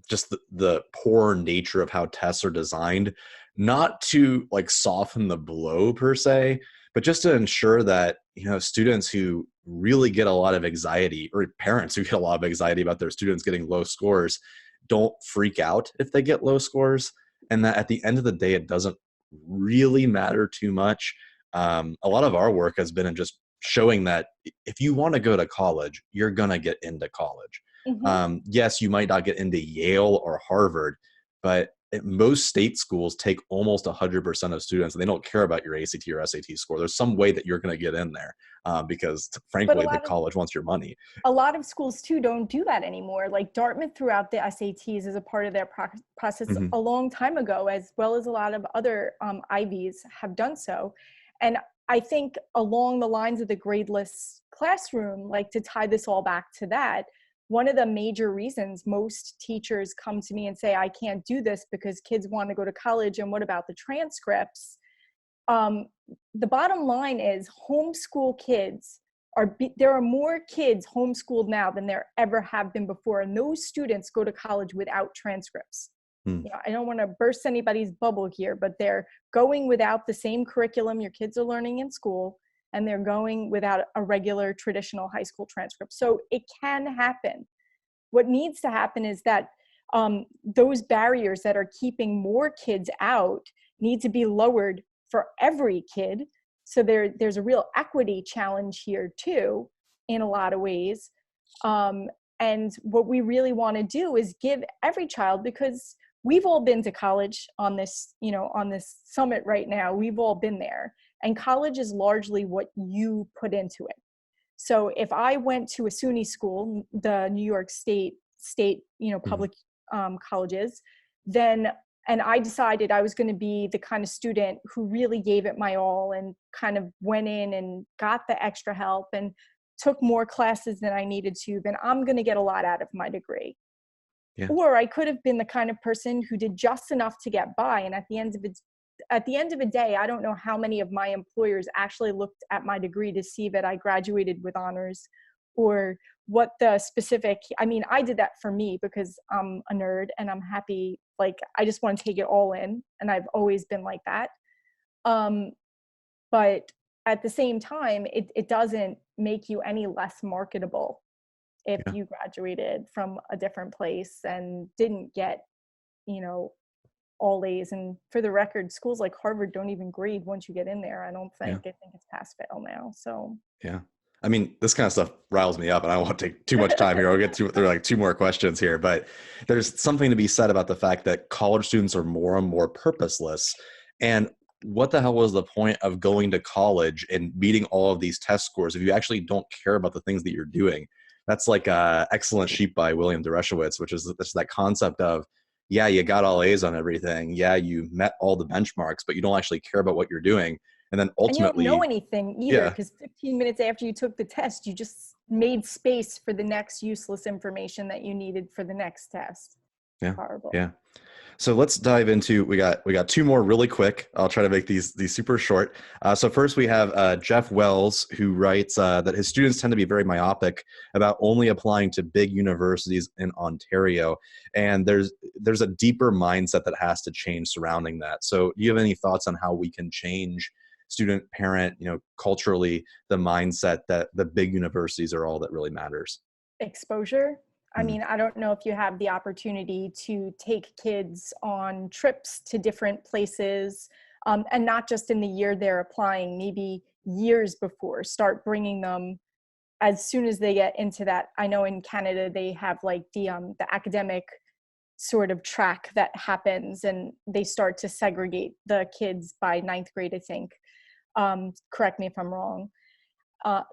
just the poor nature of how tests are designed, not to like soften the blow per se, but just to ensure that, students who really get a lot of anxiety, or parents who get a lot of anxiety about their students getting low scores, don't freak out if they get low scores, and that at the end of the day, it doesn't really matter too much. A lot of our work has been in just showing that if you want to go to college, you're going to get into college. Mm-hmm. Yes, you might not get into Yale or Harvard, but most state schools take almost 100% of students, and they don't care about your ACT or SAT score. There's some way that you're going to get in there, because But frankly, the college wants your money. a lot of schools too don't do that anymore. Like Dartmouth threw out the SATs as a part of their process Mm-hmm. a long time ago, as well as a lot of other Ivies have done so. And I think along the lines of the gradeless classroom, like to tie this all back to that, one of the major reasons most teachers come to me and say, I can't do this because kids want to go to college, and what about the transcripts? The bottom line is homeschool kids there are more kids homeschooled now than there ever have been before. And those students go to college without transcripts. I don't want to burst anybody's bubble here, but they're going without the same curriculum your kids are learning in school, and they're going without a regular traditional high school transcript. So it can happen. What needs to happen is that those barriers that are keeping more kids out need to be lowered for every kid. So there's a real equity challenge here too, in a lot of ways. And what we really want to do is give every child, because we've all been to college on this, on this summit right now, we've all been there. And college is largely what you put into it. So if I went to a SUNY school, the New York State, public colleges, and I decided I was going to be the kind of student who really gave it my all and kind of went in and got the extra help and took more classes than I needed to, then I'm going to get a lot out of my degree. Yeah. Or I could have been the kind of person who did just enough to get by, and at the end of the day, I don't know how many of my employers actually looked at my degree to see that I graduated with honors, or what the specific, I did that for me because I'm a nerd and I'm happy. Like, I just want to take it all in, and I've always been like that. But at the same time, it doesn't make you any less marketable if you graduated from a different place and didn't get, all A's. And for the record, schools like Harvard don't even grade once you get in there. I don't think. I think it's pass fail now. So yeah. This kind of stuff riles me up, and I don't want to take too much time here. I'll get to there are like two more questions here, but there's something to be said about the fact that college students are more and more purposeless. And what the hell was the point of going to college and meeting all of these test scores if you actually don't care about the things that you're doing? That's like Excellent Sheep by William Dereshowitz, which is that concept of, yeah, you got all A's on everything. Yeah, you met all the benchmarks, but you don't actually care about what you're doing. And then ultimately, and you don't know anything either, because 15 minutes after you took the test, you just made space for the next useless information that you needed for the next test. Yeah. Horrible. Yeah. So let's dive into, we got two more really quick. I'll try to make these super short. So first we have Jeff Wells, who writes that his students tend to be very myopic about only applying to big universities in Ontario. And there's a deeper mindset that has to change surrounding that. So do you have any thoughts on how we can change student, parent, culturally, the mindset that the big universities are all that really matters? Exposure. I don't know if you have the opportunity to take kids on trips to different places, and not just in the year they're applying, maybe years before. Start bringing them as soon as they get into that. I know in Canada they have like the academic sort of track that happens, and they start to segregate the kids by 9th grade, I think. Correct me if I'm wrong.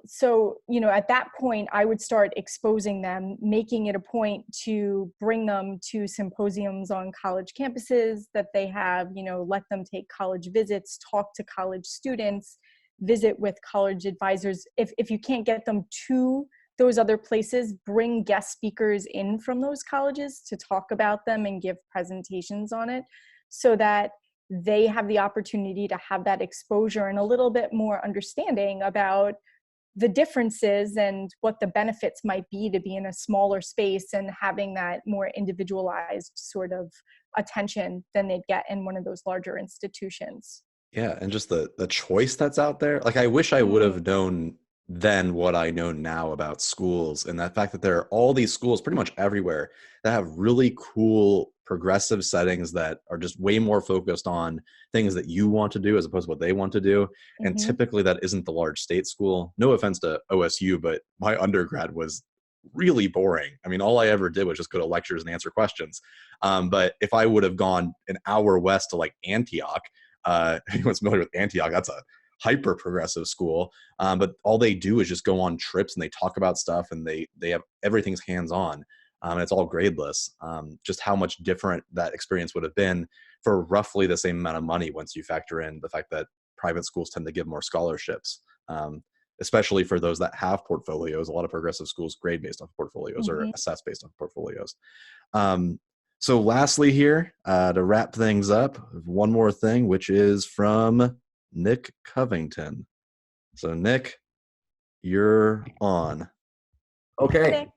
So, at that point, I would start exposing them, making it a point to bring them to symposiums on college campuses that they have, let them take college visits, talk to college students, visit with college advisors. If you can't get them to those other places bring guest speakers in from those colleges to talk about them and give presentations on it, so that they have the opportunity to have that exposure and a little bit more understanding about the differences and what the benefits might be to be in a smaller space and having that more individualized sort of attention than they'd get in one of those larger institutions. Yeah, and just the choice that's out there. Like, I wish I would have known then what I know now about schools, and that fact that there are all these schools pretty much everywhere that have really cool progressive settings that are just way more focused on things that you want to do as opposed to what they want to do. And typically that isn't the large state school. No offense to OSU, but my undergrad was really boring. I mean, all I ever did was just go to lectures and answer questions. But if I would have gone an hour west to like Antioch, anyone's familiar with Antioch, that's a hyper progressive school. But all they do is just go on trips and they talk about stuff, and they have everything's hands on. And it's all gradeless. Just how much different that experience would have been for roughly the same amount of money once you factor in the fact that private schools tend to give more scholarships, especially for those that have portfolios. A lot of progressive schools grade based on portfolios or assess based on portfolios. So lastly here, to wrap things up, one more thing, which is from Nick Covington. So Nick, you're on. Okay. Nick.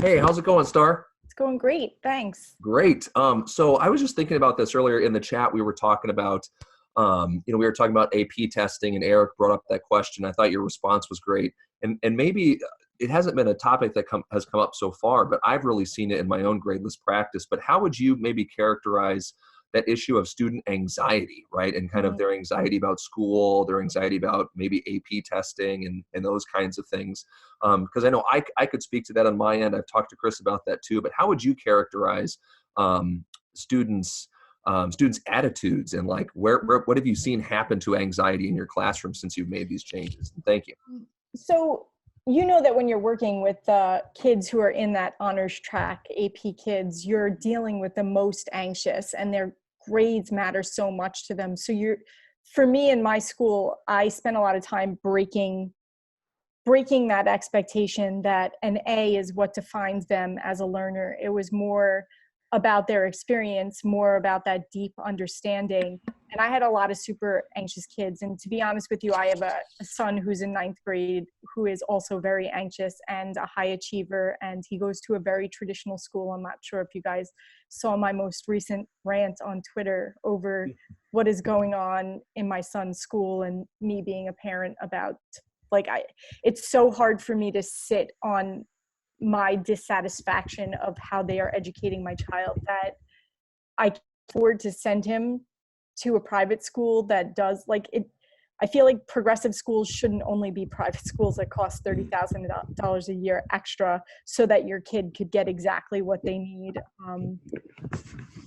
Hey, how's it going, Starr? It's going great, thanks. Great. So I was just thinking about this earlier in the chat. We were talking about, we were talking about AP testing, and Eric brought up that question. I thought your response was great. And maybe it hasn't been a topic that has come up so far, but I've really seen it in my own gradeless practice. But how would you maybe characterize that issue of student anxiety, right? And kind of their anxiety about school, their anxiety about maybe AP testing and those kinds of things. Because I know I could speak to that on my end. I've talked to Chris about that too. But how would you characterize students' attitudes, and like what have you seen happen to anxiety in your classroom since you've made these changes? Thank you. So you know that when you're working with kids who are in that honors track, AP kids, you're dealing with the most anxious, and their grades matter so much to them. So for me in my school, I spent a lot of time breaking that expectation that an A is what defines them as a learner. It was more about their experience, more about that deep understanding. And I had a lot of super anxious kids. And to be honest with you, I have a son who's in 9th grade who is also very anxious and a high achiever. And he goes to a very traditional school. I'm not sure if you guys saw my most recent rant on Twitter over what is going on in my son's school, and me being a parent about, it's so hard for me to sit on my dissatisfaction of how they are educating my child that I can afford to send him to a private school that does it. I feel like progressive schools shouldn't only be private schools that cost $30,000 a year extra so that your kid could get exactly what they need.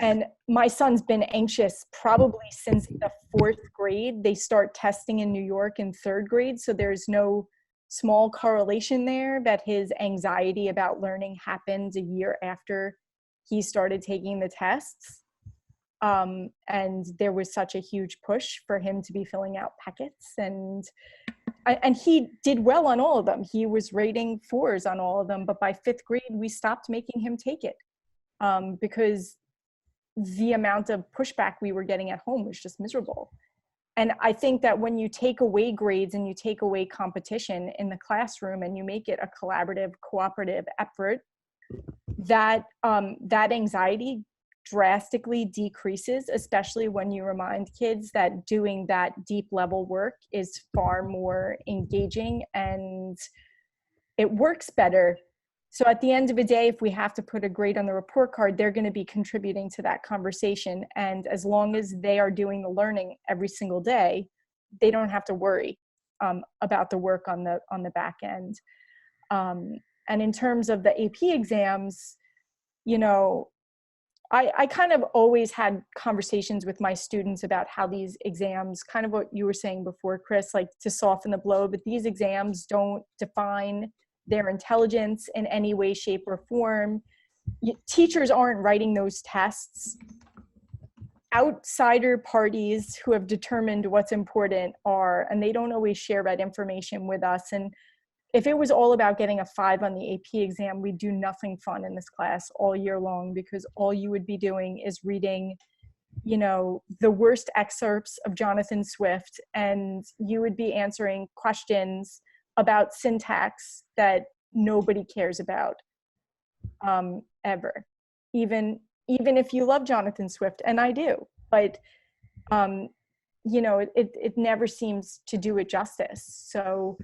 And my son's been anxious probably since the 4th grade. They start testing in New York in 3rd grade, so there's no small correlation there that his anxiety about learning happened a year after he started taking the tests. And there was such a huge push for him to be filling out packets, and he did well on all of them. He was rating 4s on all of them, but by 5th grade, we stopped making him take it because the amount of pushback we were getting at home was just miserable. And I think that when you take away grades and you take away competition in the classroom and you make it a collaborative, cooperative effort, that anxiety drastically decreases, especially when you remind kids that doing that deep level work is far more engaging and it works better. So at the end of the day, if we have to put a grade on the report card, they're going to be contributing to that conversation. And as long as they are doing the learning every single day, they don't have to worry about the work on the back end. And in terms of the AP exams, I kind of always had conversations with my students about how these exams, kind of what you were saying before, Chris, like to soften the blow, but these exams don't define their intelligence in any way, shape, or form. Teachers aren't writing those tests. Outsider parties who have determined what's important are, and they don't always share that information with us. And if it was all about getting a 5 on the AP exam, we'd do nothing fun in this class all year long, because all you would be doing is reading, you know, the worst excerpts of Jonathan Swift, and you would be answering questions about syntax that nobody cares about, ever. Even if you love Jonathan Swift, and I do, but you know, it never seems to do it justice. So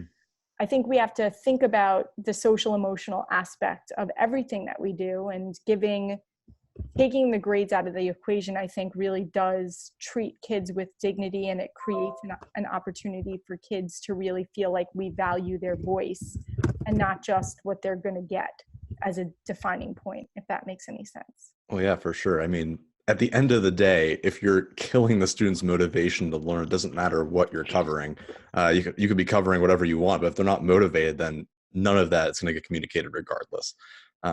I think we have to think about the social emotional aspect of everything that we do, and taking the grades out of the equation, I think, really does treat kids with dignity, and it creates an opportunity for kids to really feel like we value their voice and not just what they're going to get as a defining point, if that makes any sense. Well, yeah, for sure. I mean, at the end of the day, if you're killing the student's motivation to learn, it doesn't matter what you're covering. You could be covering whatever you want, but if they're not motivated, then none of that is going to get communicated regardless.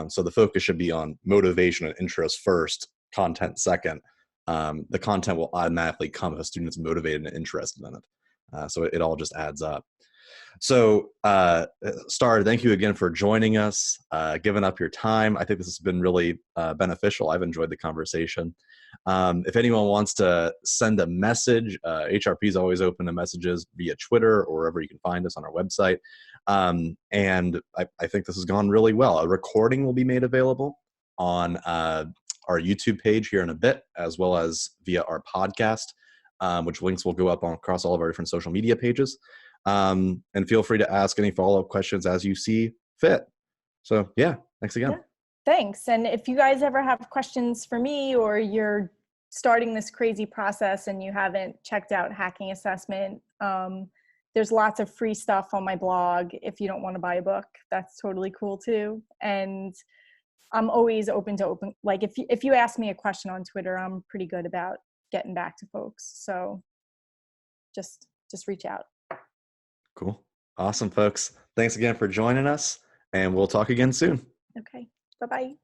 So the focus should be on motivation and interest first, content second. The content will automatically come if a student is motivated and interested in it. So it all just adds up. So, Starr, thank you again for joining us, giving up your time. I think this has been really beneficial. I've enjoyed the conversation. If anyone wants to send a message, HRP is always open to messages via Twitter or wherever you can find us on our website. And I think this has gone really well. A recording will be made available on our YouTube page here in a bit, as well as via our podcast, which links will go up across all of our different social media pages. And feel free to ask any follow-up questions as you see fit. So yeah, thanks again. Yeah, thanks. And if you guys ever have questions for me, or you're starting this crazy process and you haven't checked out Hacking Assessment, there's lots of free stuff on my blog. If you don't want to buy a book, that's totally cool too. And I'm always open, like if you ask me a question on Twitter, I'm pretty good about getting back to folks. So just reach out. Cool. Awesome, folks. Thanks again for joining us, and we'll talk again soon. Okay. Bye-bye.